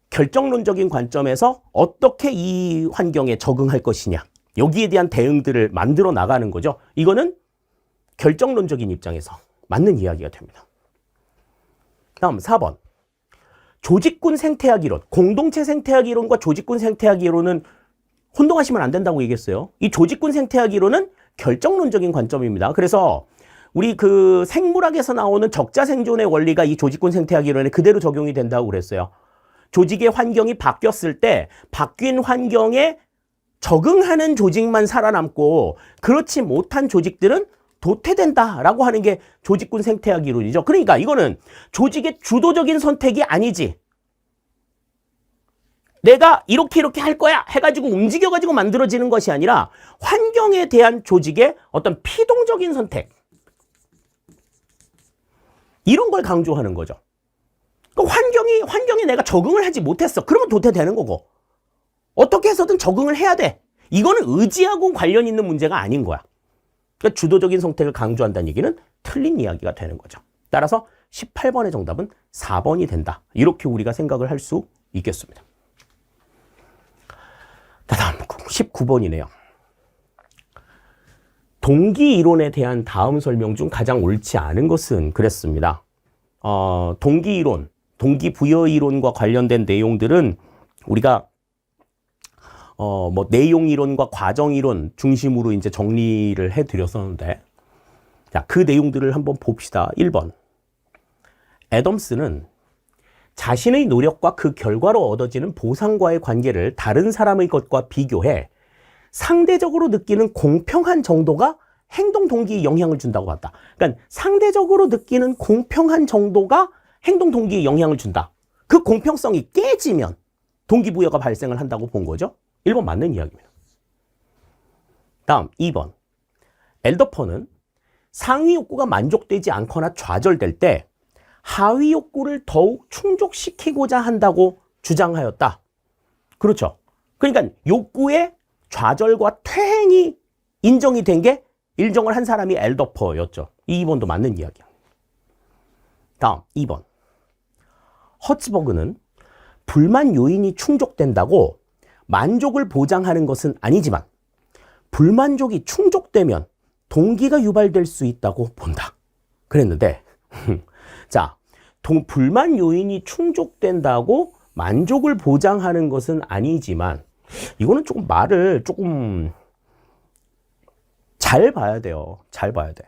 결정론적인 관점에서 어떻게 이 환경에 적응할 것이냐, 여기에 대한 대응들을 만들어 나가는 거죠. 이거는 결정론적인 입장에서 맞는 이야기가 됩니다. 다음 4번. 조직군 생태학 이론, 공동체 생태학 이론과 조직군 생태학 이론은 혼동하시면 안 된다고 얘기했어요. 이 조직군 생태학 이론은 결정론적인 관점입니다. 그래서 우리 그 생물학에서 나오는 적자 생존의 원리가 이 조직군 생태학 이론에 그대로 적용이 된다고 그랬어요. 조직의 환경이 바뀌었을 때 바뀐 환경에 적응하는 조직만 살아남고 그렇지 못한 조직들은 도태된다라고 하는 게 조직군 생태학 이론이죠. 그러니까 이거는 조직의 주도적인 선택이 아니지. 내가 이렇게 할 거야 해가지고 움직여가지고 만들어지는 것이 아니라 환경에 대한 조직의 어떤 피동적인 선택, 이런 걸 강조하는 거죠. 그러니까 환경에 내가 적응을 하지 못했어. 그러면 도태되는 거고. 어떻게 해서든 적응을 해야 돼. 이거는 의지하고 관련 있는 문제가 아닌 거야. 그러니까 주도적인 선택을 강조한다는 얘기는 틀린 이야기가 되는 거죠. 따라서 18번의 정답은 4번이 된다. 이렇게 우리가 생각을 할 수 있겠습니다. 다음 19번이네요. 동기 이론에 대한 다음 설명 중 가장 옳지 않은 것은 그랬습니다. 동기 이론, 동기 부여 이론과 관련된 내용들은 우리가 내용 이론과 과정 이론 중심으로 이제 정리를 해 드렸었는데, 자, 그 내용들을 한번 봅시다. 1번. 애덤스는 자신의 노력과 그 결과로 얻어지는 보상과의 관계를 다른 사람의 것과 비교해 상대적으로 느끼는 공평한 정도가 행동 동기에 영향을 준다고 봤다. 그러니까 상대적으로 느끼는 공평한 정도가 행동 동기에 영향을 준다. 그 공평성이 깨지면 동기부여가 발생을 한다고 본 거죠. 1번 맞는 이야기입니다. 다음 2번. 엘더퍼는 상위 욕구가 만족되지 않거나 좌절될 때 하위 욕구를 더욱 충족시키고자 한다고 주장하였다. 그렇죠. 그러니까 욕구의 좌절과 퇴행이 인정이 된 게 인정을 한 사람이 엘더퍼였죠. 이 2번도 맞는 이야기야. 다음 2번. 허츠버그는 불만 요인이 충족된다고 만족을 보장하는 것은 아니지만 불만족이 충족되면 동기가 유발될 수 있다고 본다. 그랬는데 자, 불만 요인이 충족된다고 만족을 보장하는 것은 아니지만 이거는 조금 말을 조금 잘 봐야 돼요. 잘 봐야 돼.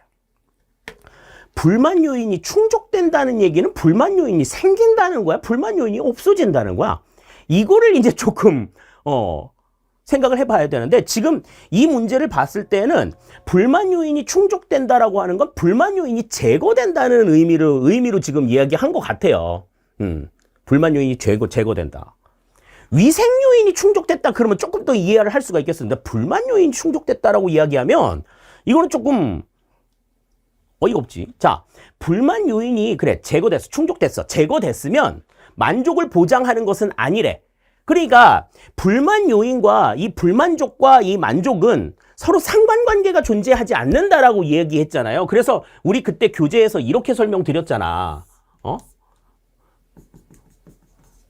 불만 요인이 충족된다는 얘기는 불만 요인이 생긴다는 거야? 불만 요인이 없어진다는 거야? 이거를 이제 조금 생각을 해봐야 되는데 지금 이 문제를 봤을 때는 불만 요인이 충족된다라고 하는 건 불만 요인이 제거된다는 의미로 지금 이야기한 것 같아요. 불만 요인이 제거된다. 위생 요인이 충족됐다 그러면 조금 더 이해를 할 수가 있겠습니다. 불만 요인이 충족됐다라고 이야기하면 이거는 조금 어이가 없지. 자, 불만 요인이 그래 제거됐어, 충족됐어, 제거됐으면 만족을 보장하는 것은 아니래. 그러니까 불만 요인과 이 불만족과 이 만족은 서로 상관관계가 존재하지 않는다라고 얘기했잖아요. 그래서 우리 그때 교재에서 이렇게 설명드렸잖아.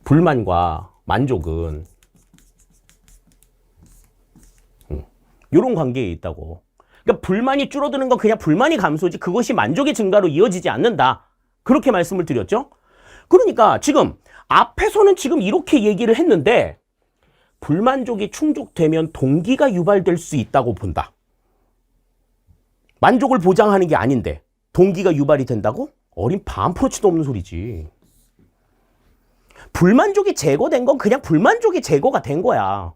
불만과 만족은 이런 관계에 있다고. 그러니까 불만이 줄어드는 건 그냥 불만이 감소지 그것이 만족의 증가로 이어지지 않는다. 그렇게 말씀을 드렸죠. 그러니까 지금 앞에서는 지금 이렇게 얘기를 했는데 불만족이 충족되면 동기가 유발될 수 있다고 본다. 만족을 보장하는 게 아닌데 동기가 유발이 된다고? 어린 반포치도 없는 소리지. 불만족이 제거된 건 그냥 불만족이 제거가 된 거야.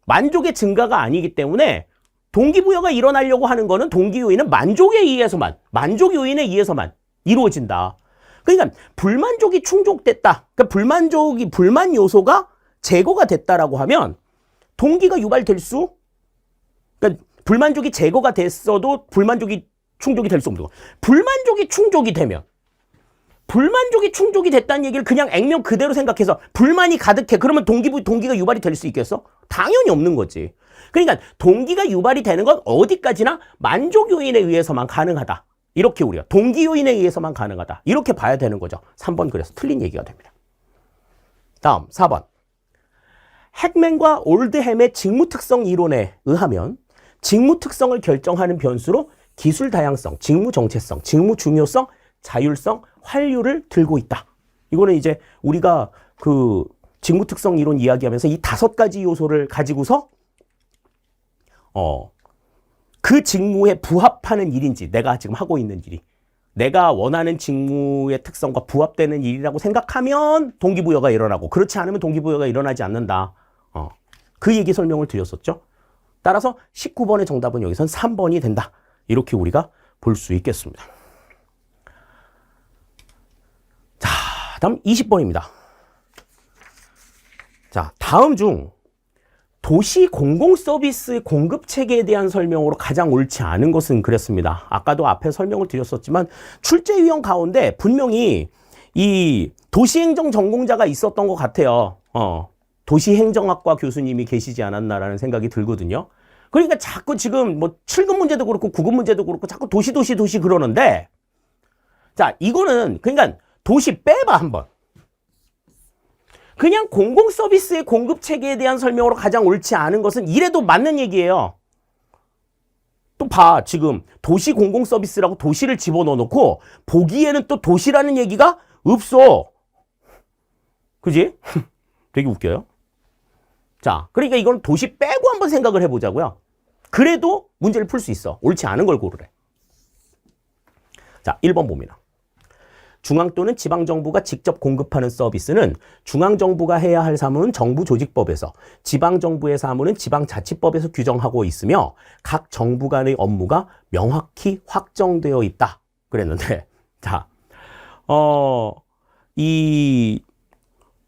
만족의 증가가 아니기 때문에 동기부여가 일어나려고 하는 거는 동기 요인은 만족 요인에 의해서만 이루어진다. 그러니까 불만족이 충족됐다. 그러니까 불만 요소가 제거가 됐다라고 하면 동기가 유발될 수, 그러니까 불만족이 제거가 됐어도 불만족이 충족이 될 수 없는 거. 불만족이 충족이 되면 불만족이 충족이 됐다는 얘기를 그냥 액면 그대로 생각해서 불만이 가득해. 그러면 동기가 유발이 될 수 있겠어? 당연히 없는 거지. 그러니까 동기가 유발이 되는 건 어디까지나 만족 요인에 의해서만 가능하다. 이렇게 우리가 동기 요인에 의해서만 가능하다. 이렇게 봐야 되는 거죠. 3번 그래서 틀린 얘기가 됩니다. 다음 4번. 핵맨과 올드햄의 직무 특성 이론에 의하면 직무 특성을 결정하는 변수로 기술 다양성, 직무 정체성, 직무 중요성, 자율성, 환류를 들고 있다. 이거는 이제 우리가 그 직무 특성 이론 이야기하면서 이 5가지 요소를 가지고서 그 직무에 부합하는 일인지 내가 지금 하고 있는 일이 내가 원하는 직무의 특성과 부합되는 일이라고 생각하면 동기부여가 일어나고 그렇지 않으면 동기부여가 일어나지 않는다. 그 얘기 설명을 드렸었죠. 따라서 19번의 정답은 여기선 3번이 된다. 이렇게 우리가 볼 수 있겠습니다. 자, 다음 20번입니다. 자, 다음 중 도시 공공서비스 공급 체계에 대한 설명으로 가장 옳지 않은 것은 그랬습니다. 아까도 앞에 설명을 드렸었지만 출제 유형 가운데 분명히 이 도시행정 전공자가 있었던 것 같아요. 도시행정학과 교수님이 계시지 않았나라는 생각이 들거든요. 그러니까 자꾸 지금 뭐 7급 문제도 그렇고 9급 문제도 그렇고 자꾸 도시 그러는데 자, 이거는 그러니까 도시 빼봐 한번. 그냥 공공서비스의 공급체계에 대한 설명으로 가장 옳지 않은 것은 이래도 맞는 얘기예요. 또 봐. 지금 도시 공공서비스라고 도시를 집어넣어 놓고 보기에는 또 도시라는 얘기가 없어. 그지? 되게 웃겨요. 자, 그러니까 이건 도시 빼고 한번 생각을 해보자고요. 그래도 문제를 풀 수 있어. 옳지 않은 걸 고르래. 자, 1번 봅니다. 중앙 또는 지방정부가 직접 공급하는 서비스는 중앙정부가 해야 할 사무는 정부조직법에서, 지방정부의 사무는 지방자치법에서 규정하고 있으며 각 정부 간의 업무가 명확히 확정되어 있다. 그랬는데, 자, 이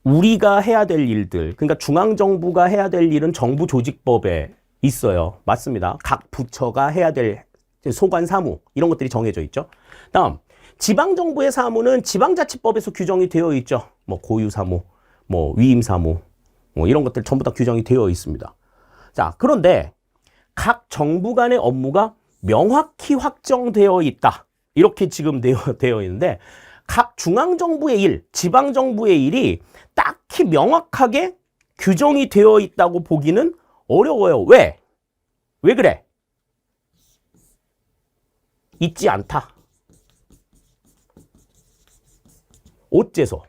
우리가 해야 될 일들, 그러니까 중앙정부가 해야 될 일은 정부조직법에 있어요. 맞습니다. 각 부처가 해야 될 소관 사무, 이런 것들이 정해져 있죠. 다음, 지방정부의 사무는 지방자치법에서 규정이 되어 있죠. 뭐 고유사무, 뭐 위임사무, 뭐 이런 것들 전부 다 규정이 되어 있습니다. 자, 그런데 각 정부 간의 업무가 명확히 확정되어 있다. 이렇게 지금 되어 있는데, 각 중앙정부의 일, 지방정부의 일이 딱히 명확하게 규정이 되어 있다고 보기는 어려워요. 왜? 왜 그래? 있지 않다. 어째서?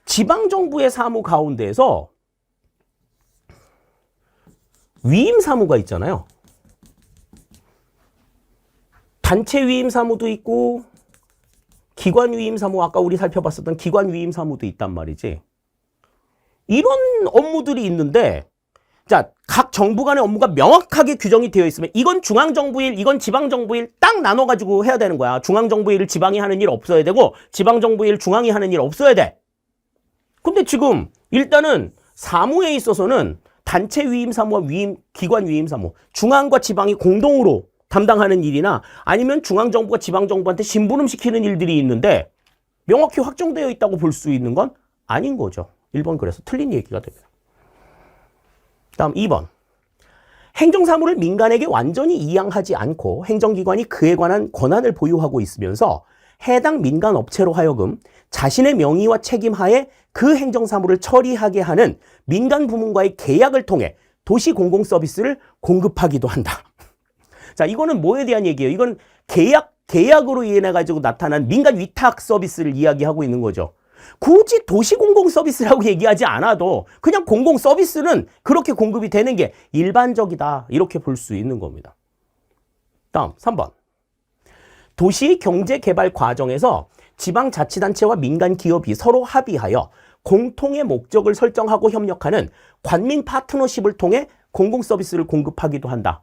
지방정부의 사무 가운데에서 위임사무가 있잖아요. 단체 위임사무도 있고 기관 위임사무, 아까 우리 살펴봤었던 기관 위임사무도 있단 말이지. 이런 업무들이 있는데, 자, 각 정부 간의 업무가 명확하게 규정이 되어 있으면 이건 중앙정부 일, 이건 지방정부 일 딱 나눠가지고 해야 되는 거야. 중앙정부 일을 지방이 하는 일 없어야 되고 지방정부 일 중앙이 하는 일 없어야 돼. 근데 지금 일단은 사무에 있어서는 단체 위임사무와 기관 위임사무, 중앙과 지방이 공동으로 담당하는 일이나 아니면 중앙정부가 지방정부한테 심부름시키는 일들이 있는데 명확히 확정되어 있다고 볼 수 있는 건 아닌 거죠. 1번 그래서 틀린 얘기가 됩니다. 다음 2번. 행정사무를 민간에게 완전히 이양하지 않고 행정기관이 그에 관한 권한을 보유하고 있으면서 해당 민간업체로 하여금 자신의 명의와 책임하에 그 행정사무를 처리하게 하는 민간부문과의 계약을 통해 도시공공서비스를 공급하기도 한다. 자, 이거는 뭐에 대한 얘기예요? 이건 계약으로 인해 가지고 나타난 민간 위탁 서비스를 이야기하고 있는 거죠. 굳이 도시공공서비스라고 얘기하지 않아도 그냥 공공서비스는 그렇게 공급이 되는 게 일반적이다. 이렇게 볼 수 있는 겁니다. 다음 3번. 도시 경제개발 과정에서 지방자치단체와 민간기업이 서로 합의하여 공통의 목적을 설정하고 협력하는 관민 파트너십을 통해 공공서비스를 공급하기도 한다.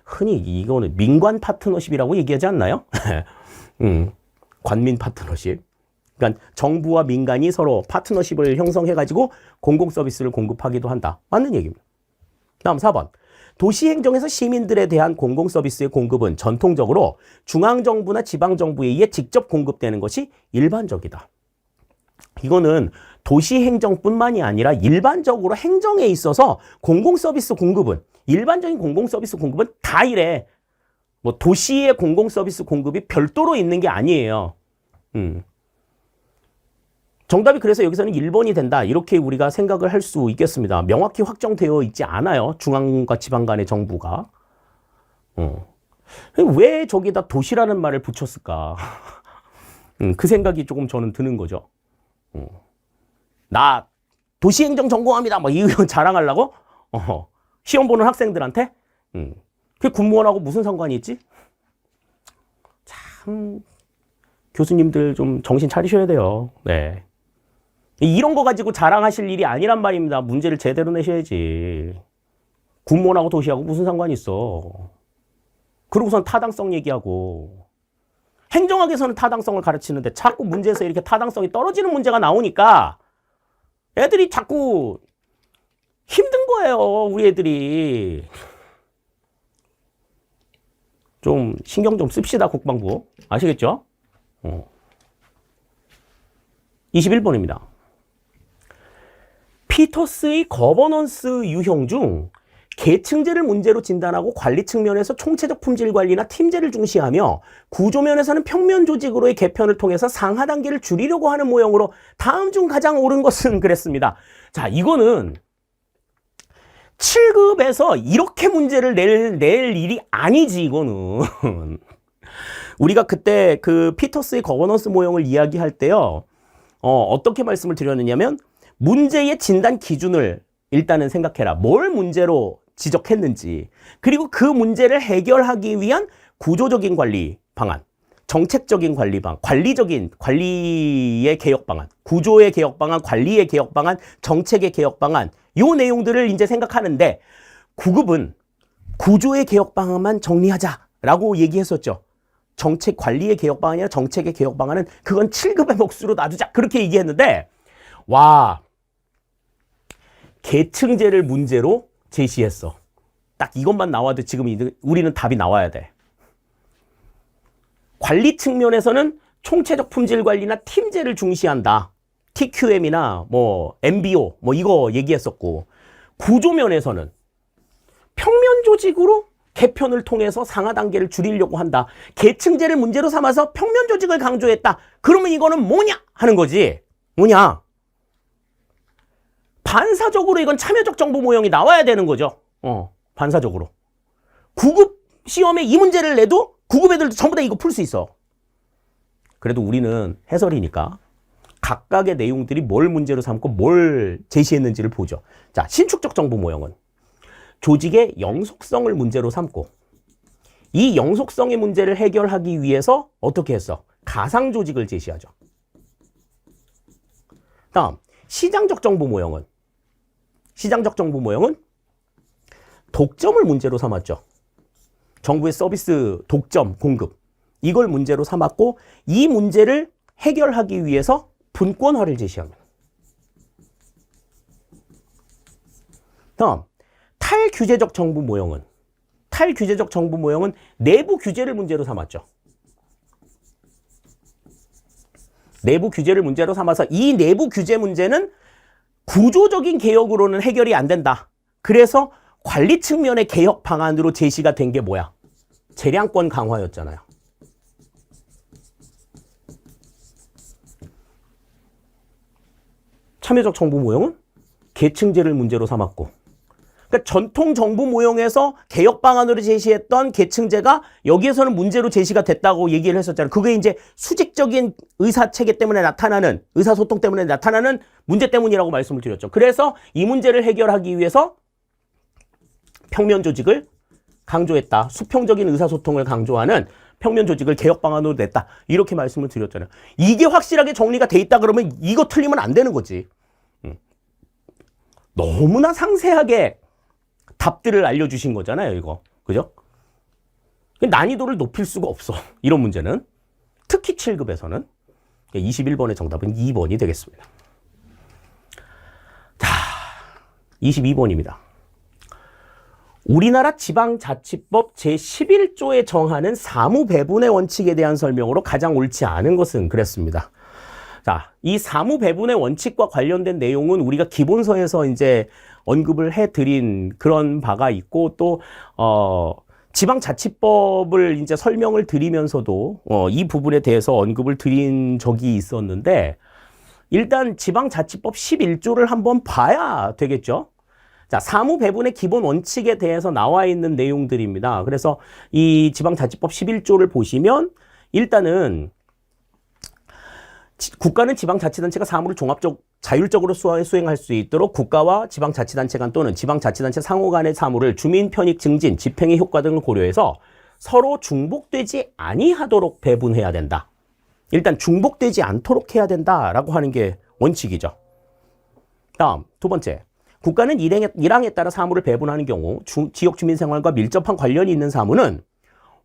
흔히 이거는 민관 파트너십이라고 얘기하지 않나요? 관민 파트너십. 그러니까 정부와 민간이 서로 파트너십을 형성해가지고 공공서비스를 공급하기도 한다. 맞는 얘기입니다. 다음 4번. 도시행정에서 시민들에 대한 공공서비스의 공급은 전통적으로 중앙정부나 지방정부에 의해 직접 공급되는 것이 일반적이다. 이거는 도시행정뿐만이 아니라 일반적으로 행정에 있어서 공공서비스 공급은, 일반적인 공공서비스 공급은 다 이래. 뭐 도시의 공공서비스 공급이 별도로 있는 게 아니에요. 정답이 그래서 여기서는 1번이 된다. 이렇게 우리가 생각을 할 수 있겠습니다. 명확히 확정되어 있지 않아요. 중앙과 지방 간의 정부가. 왜 저기다 도시라는 말을 붙였을까? 그 생각이 조금 저는 드는 거죠. 나 도시행정 전공합니다. 막 이런 자랑하려고? 시험 보는 학생들한테? 그게 군무원하고 무슨 상관이 있지? 참, 교수님들 좀 정신 차리셔야 돼요. 네. 이런 거 가지고 자랑하실 일이 아니란 말입니다. 문제를 제대로 내셔야지. 군무원하고 도시하고 무슨 상관이 있어. 그러고선 타당성 얘기하고. 행정학에서는 타당성을 가르치는데 자꾸 문제에서 이렇게 타당성이 떨어지는 문제가 나오니까 애들이 자꾸 힘든 거예요. 우리 애들이. 좀 신경 좀 씁시다, 국방부. 아시겠죠? 21번입니다. 피터스의 거버넌스 유형 중 계층제를 문제로 진단하고 관리 측면에서 총체적 품질 관리나 팀제를 중시하며 구조면에서는 평면 조직으로의 개편을 통해서 상하 단계를 줄이려고 하는 모형으로 다음 중 가장 옳은 것은 그랬습니다. 자, 이거는 7급에서 이렇게 문제를 낼 일이 아니지, 이거는. 우리가 그때 그 피터스의 거버넌스 모형을 이야기할 때요, 어떻게 말씀을 드렸느냐면, 문제의 진단 기준을 일단은 생각해라. 뭘 문제로 지적했는지, 그리고 그 문제를 해결하기 위한 구조적인 관리 방안, 정책적인 관리 방안, 관리의 개혁 방안, 구조의 개혁 방안, 관리의 개혁 방안, 정책의 개혁 방안, 요 내용들을 이제 생각하는데, 9급은 구조의 개혁 방안만 정리하자라고 얘기했었죠. 정책 관리의 개혁 방안이 아니라 정책의 개혁 방안은 그건 7급의 몫으로 놔두자. 그렇게 얘기했는데, 와, 계층제를 문제로 제시했어. 딱 이것만 나와도 지금 우리는 답이 나와야 돼. 관리 측면에서는 총체적 품질 관리나 팀제를 중시한다. TQM이나 뭐 MBO 뭐 이거 얘기했었고, 구조면에서는 평면 조직으로 개편을 통해서 상하 단계를 줄이려고 한다. 계층제를 문제로 삼아서 평면 조직을 강조했다. 그러면 이거는 뭐냐 하는 거지. 뭐냐? 반사적으로 이건 참여적 정보 모형이 나와야 되는 거죠. 반사적으로. 9급 시험에 이 문제를 내도 9급 애들도 전부 다 이거 풀 수 있어. 그래도 우리는 해설이니까 각각의 내용들이 뭘 문제로 삼고 뭘 제시했는지를 보죠. 자, 신축적 정보 모형은 조직의 영속성을 문제로 삼고, 이 영속성의 문제를 해결하기 위해서 어떻게 했어? 가상 조직을 제시하죠. 다음, 시장적 정보 모형은 독점을 문제로 삼았죠. 정부의 서비스 독점 공급, 이걸 문제로 삼았고, 이 문제를 해결하기 위해서 분권화를 제시합니다. 다음, 탈규제적 정보 모형은 내부 규제를 문제로 삼았죠. 내부 규제를 문제로 삼아서 이 내부 규제 문제는 구조적인 개혁으로는 해결이 안 된다. 그래서 관리 측면의 개혁 방안으로 제시가 된 게 뭐야? 재량권 강화였잖아요. 참여적 정보 모형은 계층제를 문제로 삼았고, 그러니까 전통 정보 모형에서 개혁 방안으로 제시했던 계층제가 여기에서는 문제로 제시가 됐다고 얘기를 했었잖아요. 그게 이제 수직적인 의사 체계 때문에 나타나는, 의사소통 때문에 나타나는 문제 때문이라고 말씀을 드렸죠. 그래서 이 문제를 해결하기 위해서 평면 조직을 강조했다. 수평적인 의사소통을 강조하는 평면 조직을 개혁 방안으로 냈다. 이렇게 말씀을 드렸잖아요. 이게 확실하게 정리가 돼 있다 그러면 이거 틀리면 안 되는 거지. 너무나 상세하게 답들을 알려주신 거잖아요, 이거. 그죠? 난이도를 높일 수가 없어. 이런 문제는. 특히 7급에서는. 21번의 정답은 2번이 되겠습니다. 자, 22번입니다. 우리나라 지방자치법 제11조에 정하는 사무배분의 원칙에 대한 설명으로 가장 옳지 않은 것은 그랬습니다. 자, 이 사무배분의 원칙과 관련된 내용은 우리가 기본서에서 이제 언급을 해드린 그런 바가 있고, 또 지방자치법을 이제 설명을 드리면서도 이 부분에 대해서 언급을 드린 적이 있었는데, 일단 지방자치법 11조를 한번 봐야 되겠죠. 자, 사무배분의 기본 원칙에 대해서 나와 있는 내용들입니다. 그래서 이 지방자치법 11조를 보시면 일단은 국가는 지방자치단체가 사무를 자율적으로 수행할 수 있도록 국가와 지방자치단체 간 또는 지방자치단체 상호 간의 사무를 주민 편익 증진, 집행의 효과 등을 고려해서 서로 중복되지 아니하도록 배분해야 된다. 일단 중복되지 않도록 해야 된다라고 하는 게 원칙이죠. 다음, 두 번째. 국가는 일항에 따라 사무를 배분하는 경우 지역 주민 생활과 밀접한 관련이 있는 사무는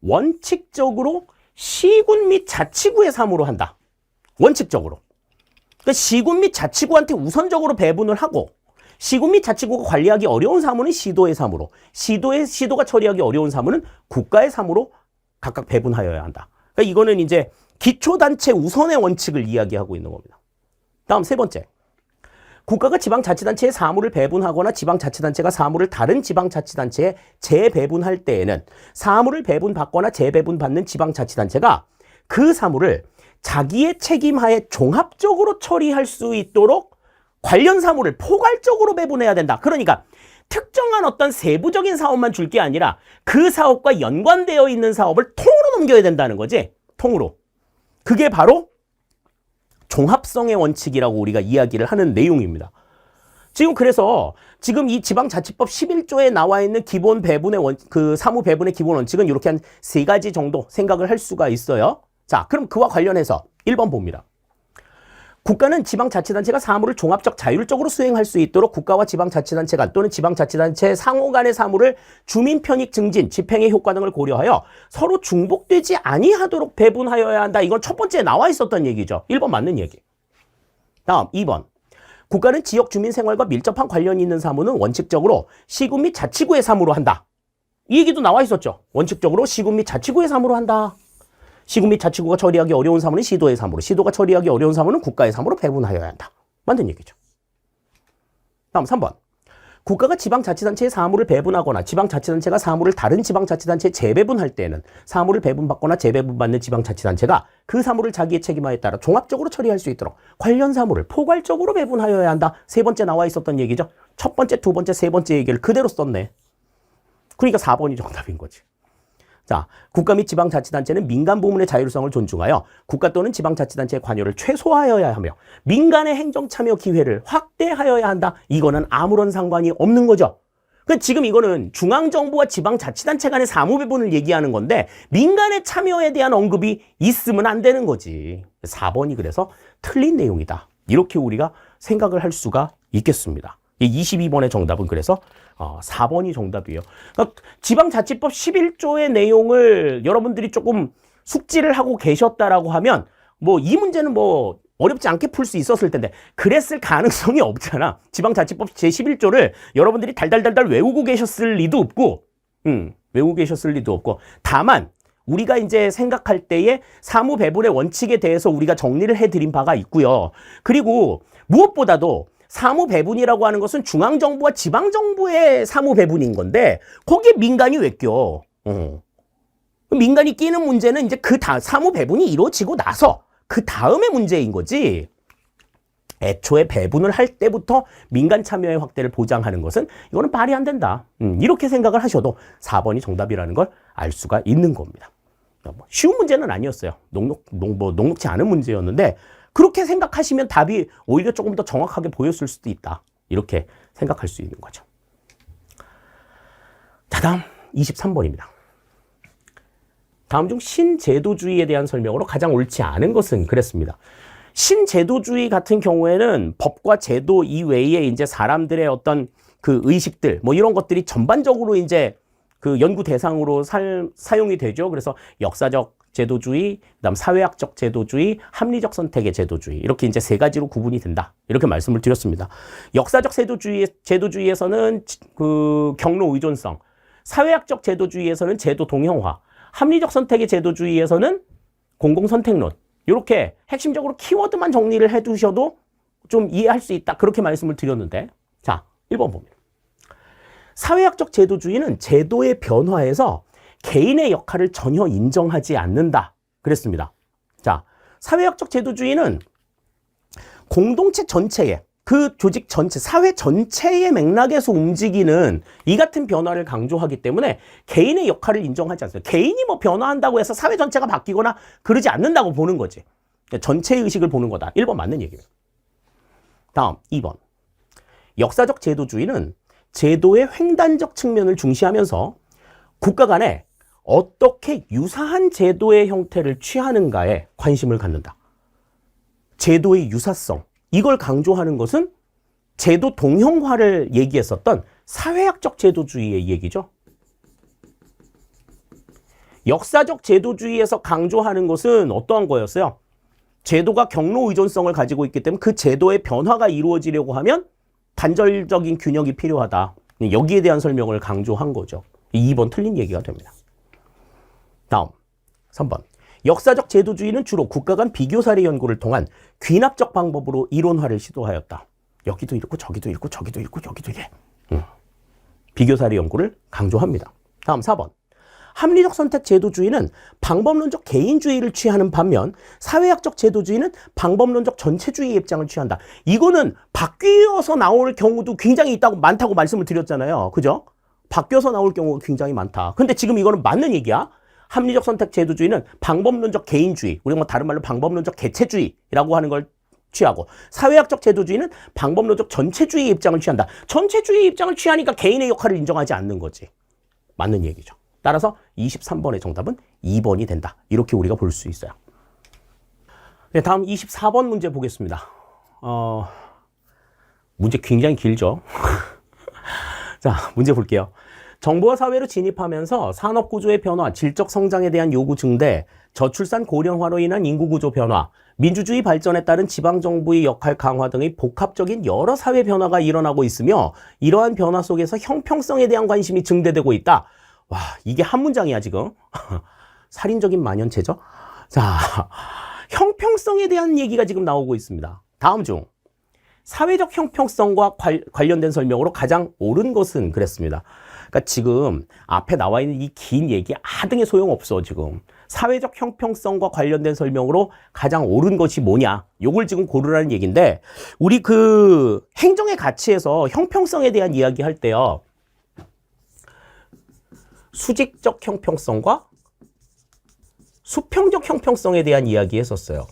원칙적으로 시군 및 자치구의 사무로 한다. 원칙적으로. 그러니까 시군 및 자치구한테 우선적으로 배분을 하고, 시군 및 자치구가 관리하기 어려운 사무는 시도의 사무로, 시도가 처리하기 어려운 사무는 국가의 사무로 각각 배분하여야 한다. 그러니까 이거는 이제 기초단체 우선의 원칙을 이야기하고 있는 겁니다. 다음 세 번째. 국가가 지방자치단체의 사무를 배분하거나 지방자치단체가 사무를 다른 지방자치단체에 재배분할 때에는 사무를 배분받거나 재배분받는 지방자치단체가 그 사무를 자기의 책임하에 종합적으로 처리할 수 있도록 관련 사무를 포괄적으로 배분해야 된다. 그러니까 특정한 어떤 세부적인 사업만 줄 게 아니라 그 사업과 연관되어 있는 사업을 통으로 넘겨야 된다는 거지. 통으로. 그게 바로 종합성의 원칙이라고 우리가 이야기를 하는 내용입니다. 그래서 지금 이 지방자치법 11조에 나와 있는 기본 배분의 사무 배분의 기본 원칙은 이렇게 한 세 가지 정도 생각을 할 수가 있어요. 자, 그럼 그와 관련해서 1번 봅니다. 국가는 지방자치단체가 사무를 종합적 자율적으로 수행할 수 있도록 국가와 지방자치단체 간 또는 지방자치단체 상호 간의 사무를 주민 편익 증진, 집행의 효과 등을 고려하여 서로 중복되지 아니하도록 배분하여야 한다. 이건 첫 번째에 나와 있었던 얘기죠. 1번 맞는 얘기. 다음 2번. 국가는 지역 주민 생활과 밀접한 관련이 있는 사무는 원칙적으로 시군 및 자치구의 사무로 한다. 이 얘기도 나와 있었죠. 원칙적으로 시군 및 자치구의 사무로 한다. 시군 및 자치구가 처리하기 어려운 사무는 시도의 사무로, 시도가 처리하기 어려운 사무는 국가의 사무로 배분하여야 한다. 맞는 얘기죠. 다음 3번. 국가가 지방자치단체의 사무를 배분하거나 지방자치단체가 사무를 다른 지방자치단체에 재배분할 때에는 사무를 배분받거나 재배분받는 지방자치단체가 그 사무를 자기의 책임하에 따라 종합적으로 처리할 수 있도록 관련 사무를 포괄적으로 배분하여야 한다. 세 번째 나와 있었던 얘기죠. 첫 번째, 두 번째, 세 번째 얘기를 그대로 썼네. 그러니까 4번이 정답인 거지. 자, 국가 및 지방자치단체는 민간 부문의 자율성을 존중하여 국가 또는 지방자치단체의 관여를 최소화하여야 하며 민간의 행정참여 기회를 확대하여야 한다. 이거는 아무런 상관이 없는 거죠. 지금 이거는 중앙정부와 지방자치단체 간의 사무배분을 얘기하는 건데 민간의 참여에 대한 언급이 있으면 안 되는 거지. 4번이 그래서 틀린 내용이다. 이렇게 우리가 생각을 할 수가 있겠습니다. 22번의 정답은 그래서 4번이 정답이에요. 그러니까 지방자치법 11조의 내용을 여러분들이 조금 숙지를 하고 계셨다라고 하면 뭐 이 문제는 뭐 어렵지 않게 풀 수 있었을 텐데 그랬을 가능성이 없잖아. 지방자치법 제11조를 여러분들이 달달달달 외우고 계셨을 리도 없고 외우고 계셨을 리도 없고 다만 우리가 이제 생각할 때에 사무 배분의 원칙에 대해서 우리가 정리를 해드린 바가 있고요. 그리고 무엇보다도 사무 배분이라고 하는 것은 중앙정부와 지방정부의 사무 배분인 건데 거기에 민간이 왜 껴? 민간이 끼는 문제는 이제 사무 배분이 이루어지고 나서 그 다음의 문제인 거지. 애초에 배분을 할 때부터 민간 참여의 확대를 보장하는 것은 이거는 말이 안 된다. 이렇게 생각을 하셔도 4번이 정답이라는 걸 알 수가 있는 겁니다. 쉬운 문제는 아니었어요. 녹록지 않은 문제였는데 그렇게 생각하시면 답이 오히려 조금 더 정확하게 보였을 수도 있다. 이렇게 생각할 수 있는 거죠. 자, 다음 23번입니다. 다음 중 신제도주의에 대한 설명으로 가장 옳지 않은 것은 그랬습니다. 신제도주의 같은 경우에는 법과 제도 이외에 이제 사람들의 어떤 그 의식들 뭐 이런 것들이 전반적으로 이제 그 연구 대상으로 사용이 되죠. 그래서 역사적 제도주의, 그다음 사회학적 제도주의, 합리적 선택의 제도주의 이렇게 이제 세 가지로 구분이 된다. 이렇게 말씀을 드렸습니다. 역사적 제도주의에서는 그 경로 의존성, 사회학적 제도주의에서는 제도 동형화, 합리적 선택의 제도주의에서는 공공 선택론. 이렇게 핵심적으로 키워드만 정리를 해두셔도 좀 이해할 수 있다. 그렇게 말씀을 드렸는데, 자, 1번 봅니다. 사회학적 제도주의는 제도의 변화에서 개인의 역할을 전혀 인정하지 않는다. 그랬습니다. 자, 사회학적 제도주의는 공동체 전체에, 그 조직 전체, 사회 전체의 맥락에서 움직이는 이 같은 변화를 강조하기 때문에 개인의 역할을 인정하지 않습니다. 개인이 뭐 변화한다고 해서 사회 전체가 바뀌거나 그러지 않는다고 보는 거지. 전체의 의식을 보는 거다. 1번 맞는 얘기입니다. 다음 2번. 역사적 제도주의는 제도의 횡단적 측면을 중시하면서 국가 간에 어떻게 유사한 제도의 형태를 취하는가에 관심을 갖는다. 제도의 유사성. 이걸 강조하는 것은 제도 동형화를 얘기했었던 사회학적 제도주의의 얘기죠. 역사적 제도주의에서 강조하는 것은 어떠한 거였어요? 제도가 경로 의존성을 가지고 있기 때문에 그 제도의 변화가 이루어지려고 하면 단절적인 균형이 필요하다. 여기에 대한 설명을 강조한 거죠. 2번 틀린 얘기가 됩니다. 다음 3번. 역사적 제도주의는 주로 국가 간 비교 사례 연구를 통한 귀납적 방법으로 이론화를 시도하였다. 여기도 읽고 저기도 읽고 저기도 읽고 여기도 이래. 비교 사례 연구를 강조합니다. 다음 4번. 합리적 선택 제도주의는 방법론적 개인주의를 취하는 반면 사회학적 제도주의는 방법론적 전체주의 입장을 취한다. 이거는 바뀌어서 나올 경우도 굉장히 많다고 말씀을 드렸잖아요. 그죠? 바뀌어서 나올 경우가 굉장히 많다. 근데 지금 이거는 맞는 얘기야. 합리적 선택 제도주의는 방법론적 개인주의, 우리가 뭐 다른 말로 방법론적 개체주의라고 하는 걸 취하고, 사회학적 제도주의는 방법론적 전체주의 입장을 취한다. 전체주의 입장을 취하니까 개인의 역할을 인정하지 않는 거지. 맞는 얘기죠. 따라서 23번의 정답은 2번이 된다. 이렇게 우리가 볼 수 있어요. 네, 다음 24번 문제 보겠습니다. 문제 굉장히 길죠. 자, 문제 볼게요. 정보화 사회로 진입하면서 산업 구조의 변화, 질적 성장에 대한 요구 증대, 저출산 고령화로 인한 인구 구조 변화, 민주주의 발전에 따른 지방정부의 역할 강화 등의 복합적인 여러 사회 변화가 일어나고 있으며 이러한 변화 속에서 형평성에 대한 관심이 증대되고 있다. 와, 이게 한 문장이야 지금. 살인적인 만연체죠. 자, 형평성에 대한 얘기가 지금 나오고 있습니다. 다음 중 사회적 형평성과 관련된 설명으로 가장 옳은 것은 그랬습니다. 그러니까 지금 앞에 나와 있는 이 긴 얘기 아등에 소용없어 지금. 사회적 형평성과 관련된 설명으로 가장 옳은 것이 뭐냐. 요걸 지금 고르라는 얘기인데 우리 그 행정의 가치에서 형평성에 대한 이야기 할 때요. 수직적 형평성과 수평적 형평성에 대한 이야기 했었어요.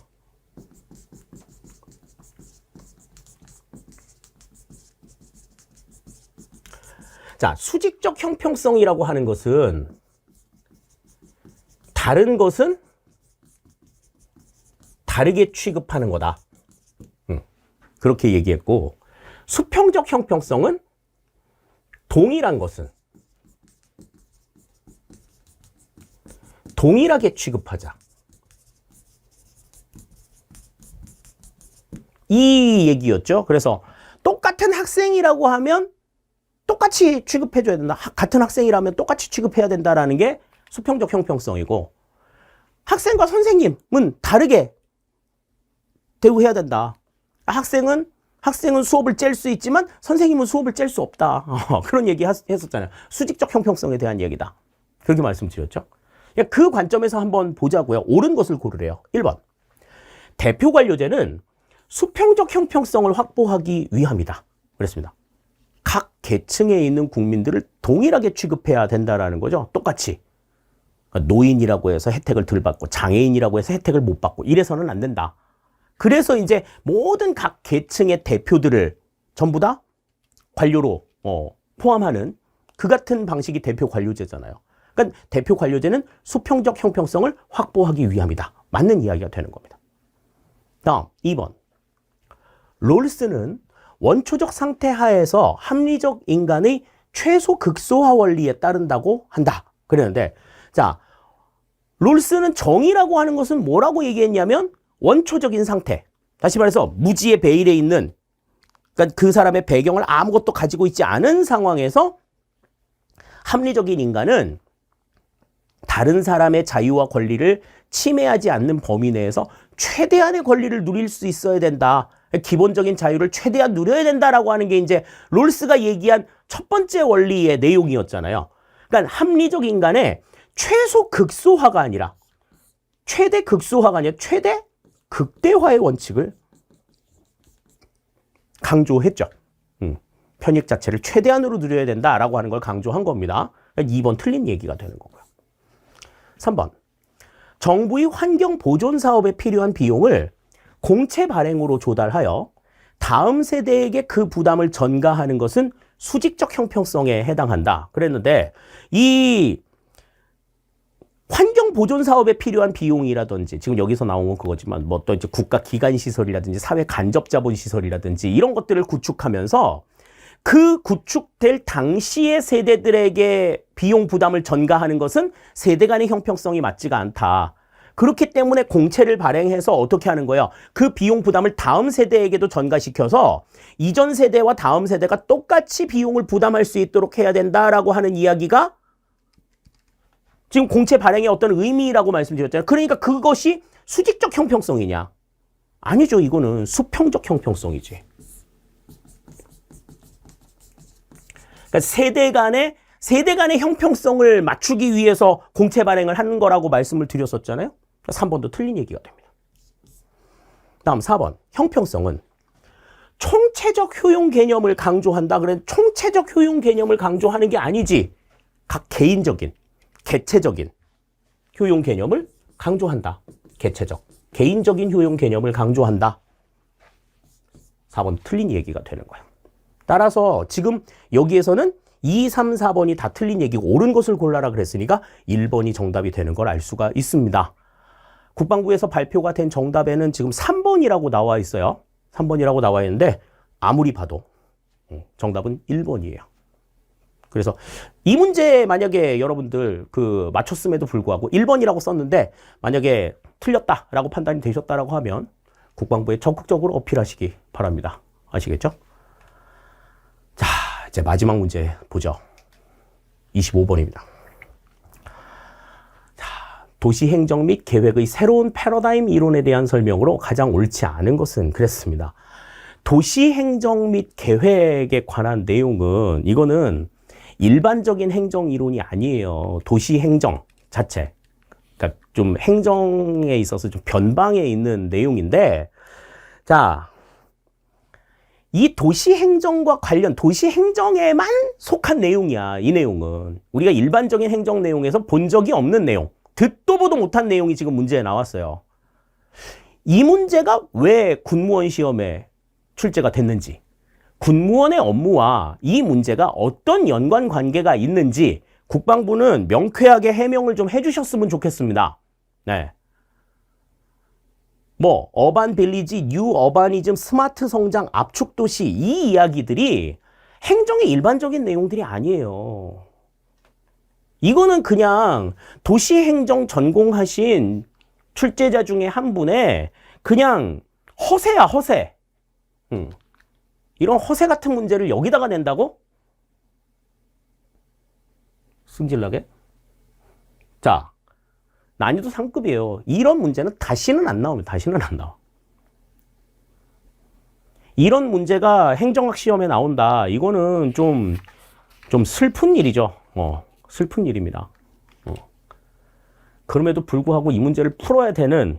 자, 수직적 형평성이라고 하는 것은 다른 것은 다르게 취급하는 거다. 그렇게 얘기했고 수평적 형평성은 동일한 것은 동일하게 취급하자. 이 얘기였죠. 그래서 똑같은 학생이라고 하면 똑같이 취급해줘야 된다. 같은 학생이라면 똑같이 취급해야 된다라는 게 수평적 형평성이고 학생과 선생님은 다르게 대우해야 된다. 학생은 수업을 짤 수 있지만 선생님은 수업을 짤 수 없다. 그런 얘기 했었잖아요. 수직적 형평성에 대한 얘기다. 그렇게 말씀드렸죠. 그 관점에서 한번 보자고요. 옳은 것을 고르래요. 1번. 대표 관료제는 수평적 형평성을 확보하기 위함이다. 그랬습니다. 각 계층에 있는 국민들을 동일하게 취급해야 된다라는 거죠. 똑같이. 노인이라고 해서 혜택을 덜 받고 장애인이라고 해서 혜택을 못 받고 이래서는 안 된다. 그래서 이제 모든 각 계층의 대표들을 전부 다 관료로 포함하는 그 같은 방식이 대표 관료제잖아요. 그러니까 대표 관료제는 수평적 형평성을 확보하기 위함이다. 맞는 이야기가 되는 겁니다. 다음 2번. 롤스는 원초적 상태 하에서 합리적 인간의 최소 극소화 원리에 따른다고 한다. 그랬는데 자, 롤스는 정의라고 하는 것은 뭐라고 얘기했냐면 원초적인 상태. 다시 말해서 무지의 베일에 있는 그러니까 그 사람의 배경을 아무것도 가지고 있지 않은 상황에서 합리적인 인간은 다른 사람의 자유와 권리를 침해하지 않는 범위 내에서 최대한의 권리를 누릴 수 있어야 된다. 기본적인 자유를 최대한 누려야 된다라고 하는 게 이제 롤스가 얘기한 첫 번째 원리의 내용이었잖아요. 그러니까 합리적 인간의 최소 극소화가 아니라 최대 극소화가 아니라 최대 극대화의 원칙을 강조했죠. 편익 자체를 최대한으로 누려야 된다라고 하는 걸 강조한 겁니다. 그러니까 2번 틀린 얘기가 되는 거고요. 3번. 정부의 환경 보존 사업에 필요한 비용을 공채 발행으로 조달하여 다음 세대에게 그 부담을 전가하는 것은 수직적 형평성에 해당한다. 그랬는데 이 환경 보존 사업에 필요한 비용이라든지 지금 여기서 나온 건 그거지만 뭐 또 이제 국가 기관 시설이라든지 사회 간접 자본 시설이라든지 이런 것들을 구축하면서 그 구축될 당시의 세대들에게 비용 부담을 전가하는 것은 세대 간의 형평성이 맞지가 않다. 그렇기 때문에 공채를 발행해서 어떻게 하는 거예요? 그 비용 부담을 다음 세대에게도 전가시켜서 이전 세대와 다음 세대가 똑같이 비용을 부담할 수 있도록 해야 된다라고 하는 이야기가 지금 공채 발행의 어떤 의미라고 말씀드렸잖아요. 그러니까 그것이 수직적 형평성이냐? 아니죠. 이거는 수평적 형평성이지. 그러니까 세대 간의 형평성을 맞추기 위해서 공채 발행을 하는 거라고 말씀을 드렸었잖아요. 3번도 틀린 얘기가 됩니다. 다음 4번. 형평성은 총체적 효용 개념을 강조한다. 그래 총체적 효용 개념을 강조하는 게 아니지. 각 개인적인, 개체적인 효용 개념을 강조한다. 개체적, 개인적인 효용 개념을 강조한다. 4번 틀린 얘기가 되는 거예요. 따라서 지금 여기에서는 2, 3, 4번이 다 틀린 얘기고 옳은 것을 골라라 그랬으니까 1번이 정답이 되는 걸 알 수가 있습니다. 국방부에서 발표가 된 정답에는 지금 3번이라고 나와 있어요. 3번이라고 나와 있는데 아무리 봐도 정답은 1번이에요. 그래서 이 문제 만약에 여러분들 그 맞췄음에도 불구하고 1번이라고 썼는데 만약에 틀렸다라고 판단이 되셨다라고 하면 국방부에 적극적으로 어필하시기 바랍니다. 아시겠죠? 자, 이제 마지막 문제 보죠. 25번입니다. 자, 도시행정 및 계획의 새로운 패러다임 이론에 대한 설명으로 가장 옳지 않은 것은 그랬습니다. 도시행정 및 계획에 관한 내용은 이거는 일반적인 행정 이론이 아니에요. 도시행정 자체. 그러니까 좀 행정에 있어서 좀 변방에 있는 내용인데, 자, 이 도시행정과 관련, 도시행정에만 속한 내용이야, 이 내용은. 우리가 일반적인 행정 내용에서 본 적이 없는 내용, 듣도 보도 못한 내용이 지금 문제에 나왔어요. 이 문제가 왜 군무원 시험에 출제가 됐는지, 군무원의 업무와 이 문제가 어떤 연관 관계가 있는지 국방부는 명쾌하게 해명을 좀 해주셨으면 좋겠습니다. 네. 뭐 어반 빌리지, 뉴 어바니즘, 스마트 성장, 압축 도시 이 이야기들이 행정의 일반적인 내용들이 아니에요. 이거는 그냥 도시행정 전공하신 출제자 중에 한 분의 그냥 허세야, 허세. 이런 허세 같은 문제를 여기다가 낸다고? 승질나게? 자, 난이도 상급이에요. 이런 문제는 다시는 안 나옵니다. 다시는 안 나와. 이런 문제가 행정학 시험에 나온다. 이거는 좀 슬픈 일이죠. 슬픈 일입니다. 그럼에도 불구하고 이 문제를 풀어야 되는,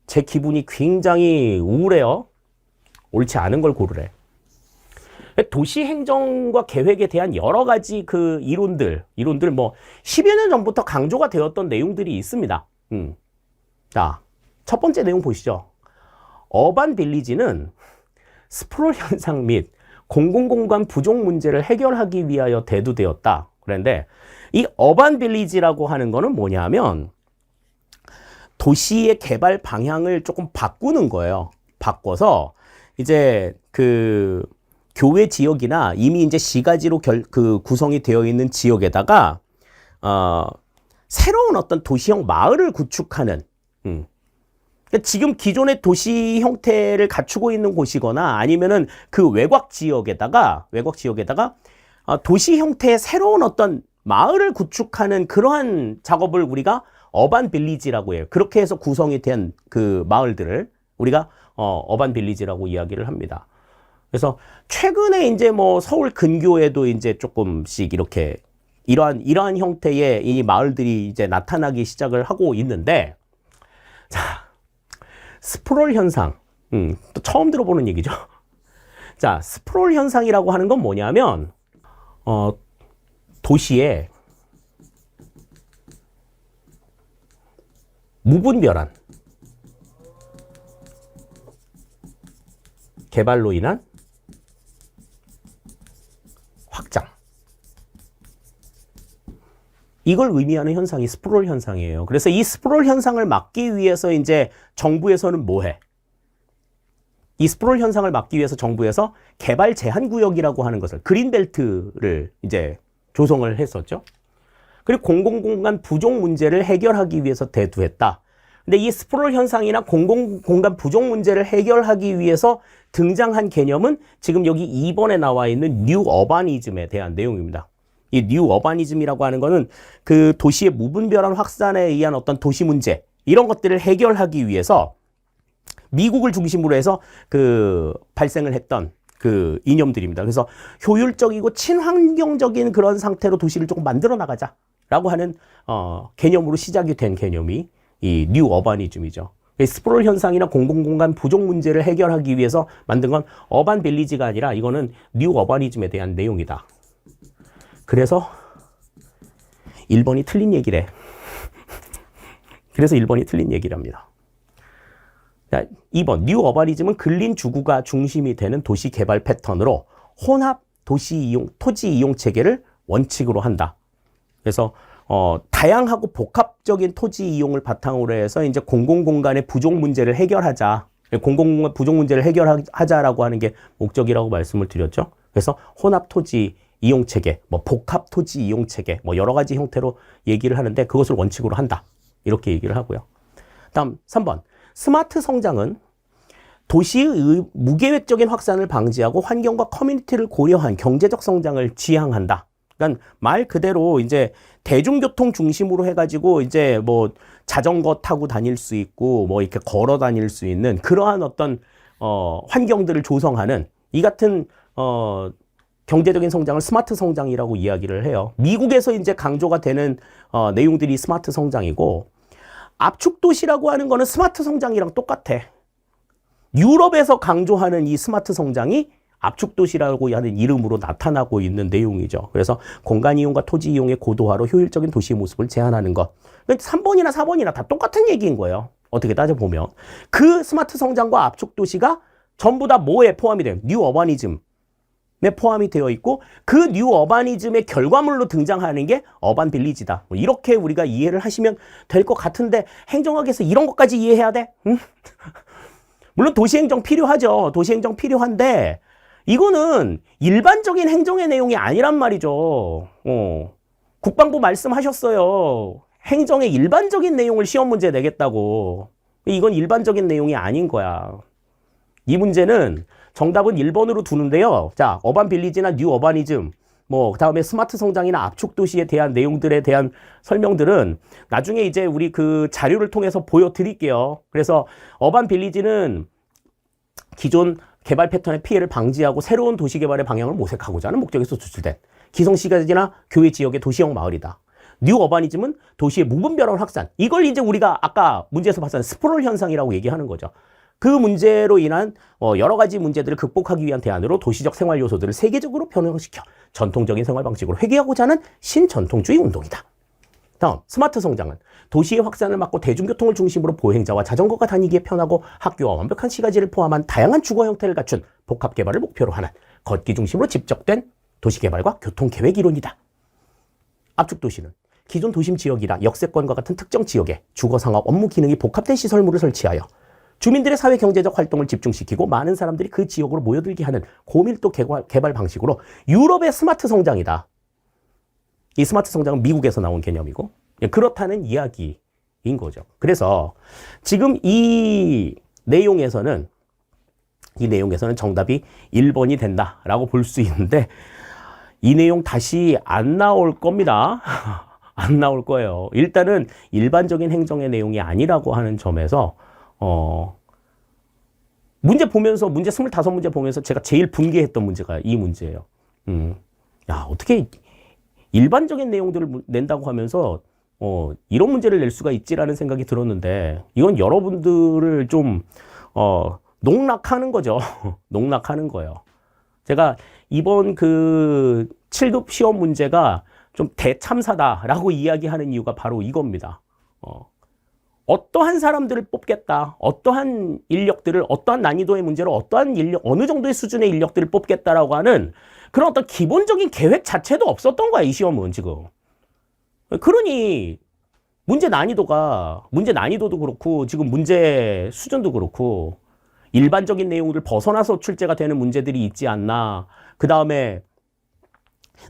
제 기분이 굉장히 우울해요. 옳지 않은 걸 고르래. 도시 행정과 계획에 대한 여러 가지 그 이론들 뭐 10여 년 전부터 강조가 되었던 내용들이 있습니다. 자, 첫 번째 내용 보시죠. 어반 빌리지는 스프롤 현상 및 공공공간 부족 문제를 해결하기 위하여 대두되었다. 그런데 이 어반 빌리지라고 하는 거는 뭐냐면 도시의 개발 방향을 조금 바꾸는 거예요. 바꿔서 이제 그 교외 지역이나 이미 이제 시가지로 구성이 되어 있는 지역에다가 새로운 어떤 도시형 마을을 구축하는 그러니까 지금 기존의 도시 형태를 갖추고 있는 곳이거나 아니면은 그 외곽 지역에다가 도시 형태의 새로운 어떤 마을을 구축하는 그러한 작업을 우리가 어반 빌리지라고 해요. 그렇게 해서 구성이 된 그 마을들을 우리가 어반 빌리지라고 이야기를 합니다. 그래서 최근에 이제 뭐 서울 근교에도 이제 조금씩 이렇게 이러한 형태의 이 마을들이 이제 나타나기 시작을 하고 있는데, 자, 스프롤 현상, 또 처음 들어보는 얘기죠. 자, 스프롤 현상이라고 하는 건 뭐냐면 도시에 무분별한 개발로 인한 확장. 이걸 의미하는 현상이 스프롤 현상이에요. 그래서 이 스프롤 현상을 막기 위해서 이제 정부에서는 뭐 해? 이 스프롤 현상을 막기 위해서 정부에서 개발 제한 구역이라고 하는 것을 그린벨트를 이제 조성을 했었죠. 그리고 공공공간 부족 문제를 해결하기 위해서 대두했다. 근데 이 스프롤 현상이나 공공공간 부족 문제를 해결하기 위해서 등장한 개념은 지금 여기 2번에 나와 있는 뉴 어바니즘에 대한 내용입니다. 이 뉴 어바니즘이라고 하는 거는 그 도시의 무분별한 확산에 의한 어떤 도시 문제, 이런 것들을 해결하기 위해서 미국을 중심으로 해서 그 발생을 했던 그 이념들입니다. 그래서 효율적이고 친환경적인 그런 상태로 도시를 조금 만들어 나가자라고 하는 개념으로 시작이 된 개념이 이 뉴 어바니즘이죠. 스프롤 현상이나 공공공간 부족 문제를 해결하기 위해서 만든 건 어반 빌리지가 아니라 이거는 뉴 어바니즘에 대한 내용이다. 그래서 1번이 틀린 얘기래. 그래서 1번이 틀린 얘기랍니다. 자, 2번 뉴 어바니즘은 근린 주구가 중심이 되는 도시 개발 패턴으로 혼합 토지 이용 체계를 원칙으로 한다. 그래서 다양하고 복합적인 토지 이용을 바탕으로 해서 이제 공공공간의 부족 문제를 해결하자. 공공공간 부족 문제를 해결하자라고 하는 게 목적이라고 말씀을 드렸죠. 그래서 혼합 토지 이용체계, 뭐 복합토지 이용체계, 뭐 여러 가지 형태로 얘기를 하는데 그것을 원칙으로 한다. 이렇게 얘기를 하고요. 다음 3번. 스마트 성장은 도시의 무계획적인 확산을 방지하고 환경과 커뮤니티를 고려한 경제적 성장을 지향한다. 그러니까 말 그대로 이제 대중교통 중심으로 해가지고 이제 뭐 자전거 타고 다닐 수 있고 뭐 이렇게 걸어 다닐 수 있는 그러한 어떤 환경들을 조성하는 이 같은 경제적인 성장을 스마트 성장이라고 이야기를 해요. 미국에서 이제 강조가 되는 내용들이 스마트 성장이고 압축 도시라고 하는 거는 스마트 성장이랑 똑같아. 유럽에서 강조하는 이 스마트 성장이 압축도시라고 하는 이름으로 나타나고 있는 내용이죠. 그래서 공간 이용과 토지 이용의 고도화로 효율적인 도시의 모습을 제한하는 것. 3번이나 4번이나 다 똑같은 얘기인 거예요. 어떻게 따져보면. 그 스마트 성장과 압축도시가 전부 다 뭐에 포함이 돼요? 뉴 어바니즘에 포함이 되어 있고 그 뉴 어바니즘의 결과물로 등장하는 게 어반 빌리지다. 뭐 이렇게 우리가 이해를 하시면 될 것 같은데 행정학에서 이런 것까지 이해해야 돼? 응? 물론 도시행정 필요하죠. 도시행정 필요한데 이거는 일반적인 행정의 내용이 아니란 말이죠. 국방부 말씀하셨어요. 행정의 일반적인 내용을 시험 문제에 내겠다고. 이건 일반적인 내용이 아닌 거야. 이 문제는 정답은 1번으로 두는데요. 자, 어반 빌리지나 뉴 어바니즘, 뭐 그다음에 스마트 성장이나 압축 도시에 대한 내용들에 대한 설명들은 나중에 이제 우리 그 자료를 통해서 보여드릴게요. 그래서 어반 빌리지는 기존 개발 패턴의 피해를 방지하고 새로운 도시 개발의 방향을 모색하고자 하는 목적에서 추출된 기성시가지나 교외 지역의 도시형 마을이다. 뉴 어바니즘은 도시의 무분별한 확산. 이걸 이제 우리가 아까 문제에서 봤던 스프롤 현상이라고 얘기하는 거죠. 그 문제로 인한 여러 가지 문제들을 극복하기 위한 대안으로 도시적 생활 요소들을 세계적으로 변형시켜 전통적인 생활 방식으로 회귀하고자 하는 신전통주의 운동이다. 다음, 스마트 성장은 도시의 확산을 막고 대중교통을 중심으로 보행자와 자전거가 다니기에 편하고 학교와 완벽한 시가지를 포함한 다양한 주거 형태를 갖춘 복합 개발을 목표로 하는 걷기 중심으로 집적된 도시개발과 교통계획 이론이다. 압축도시는 기존 도심 지역이나 역세권과 같은 특정 지역에 주거, 상업, 업무 기능이 복합된 시설물을 설치하여 주민들의 사회 경제적 활동을 집중시키고 많은 사람들이 그 지역으로 모여들게 하는 고밀도 개발 방식으로 유럽의 스마트 성장이다. 이 스마트 성장은 미국에서 나온 개념이고 그렇다는 이야기인 거죠. 그래서 지금 이 내용에서는 정답이 1번이 된다라고 볼 수 있는데 이 내용 다시 안 나올 겁니다. 안 나올 거예요. 일단은 일반적인 행정의 내용이 아니라고 하는 점에서 문제 보면서 문제 25문제 보면서 제가 제일 분개했던 문제가 이 문제예요. 야, 어떻게 일반적인 내용들을 낸다고 하면서 이런 문제를 낼 수가 있지라는 생각이 들었는데 이건 여러분들을 좀 농락하는 거죠. 농락하는 거예요. 제가 이번 그 7급 시험 문제가 좀 대참사다라고 이야기하는 이유가 바로 이겁니다. 어떠한 사람들을 뽑겠다. 어떠한 인력들을, 어떠한 난이도의 문제로 어떠한 인력, 어느 정도의 수준의 인력들을 뽑겠다라고 하는 그런 어떤 기본적인 계획 자체도 없었던 거야, 이 시험은 지금. 그러니 문제 난이도도 그렇고 지금 문제 수준도 그렇고 일반적인 내용을 벗어나서 출제가 되는 문제들이 있지 않나. 그 다음에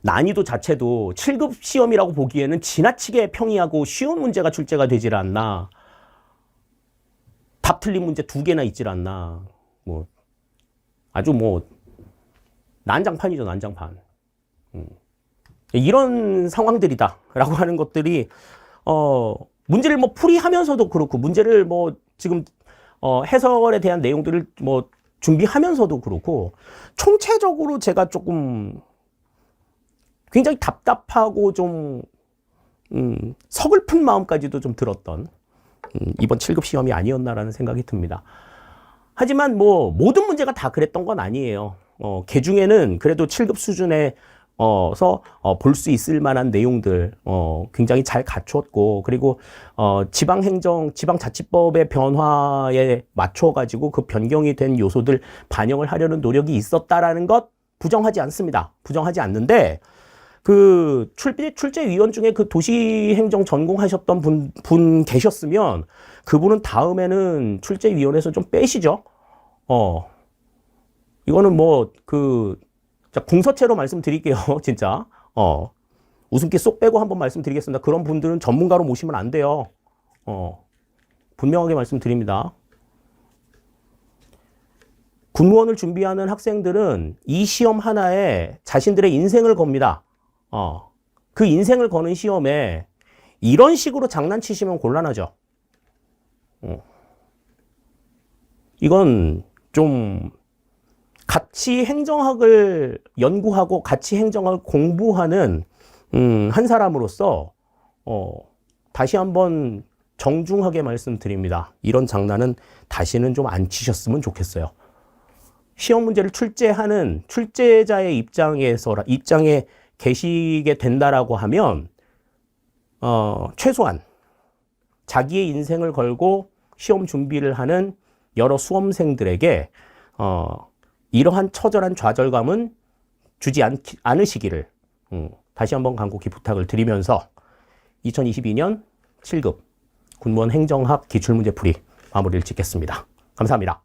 난이도 자체도 7급 시험이라고 보기에는 지나치게 평이하고 쉬운 문제가 출제가 되질 않나. 답 틀린 문제 2개나 있질 않나. 뭐 아주 뭐 난장판이죠, 난장판. 이런 상황들이다라고 하는 것들이 문제를 뭐 풀이하면서도 그렇고 문제를 뭐 지금 해설에 대한 내용들을 뭐 준비하면서도 그렇고 총체적으로 제가 조금 굉장히 답답하고 좀 서글픈 마음까지도 좀 들었던 이번 7급 시험이 아니었나라는 생각이 듭니다. 하지만 뭐 모든 문제가 다 그랬던 건 아니에요. 개 중에는 그래도 7급 수준에 볼 수 있을 만한 내용들 굉장히 잘 갖췄고 그리고 지방자치법의 변화에 맞춰가지고 그 변경이 된 요소들 반영을 하려는 노력이 있었다라는 것 부정하지 않습니다. 부정하지 않는데 그 출제위원 중에 그 도시행정 전공하셨던 분 계셨으면 그분은 다음에는 출제위원회에서 좀 빼시죠. 이거는 뭐 자, 궁서체로 말씀드릴게요. 진짜. 웃음기 쏙 빼고 한번 말씀드리겠습니다. 그런 분들은 전문가로 모시면 안 돼요. 분명하게 말씀드립니다. 군무원을 준비하는 학생들은 이 시험 하나에 자신들의 인생을 겁니다. 그 인생을 거는 시험에 이런 식으로 장난치시면 곤란하죠. 이건 좀 가치 행정학을 연구하고 가치 행정학을 공부하는 한 사람으로서 다시 한번 정중하게 말씀드립니다. 이런 장난은 다시는 좀 안 치셨으면 좋겠어요. 시험 문제를 출제하는 출제자의 입장에 계시게 된다라고 하면 최소한 자기의 인생을 걸고 시험 준비를 하는 여러 수험생들에게 이러한 처절한 좌절감은 주지 않으시기를 다시 한번 간곡히 부탁을 드리면서 2022년 7급 군무원 행정학 기출문제풀이 마무리를 짓겠습니다. 감사합니다.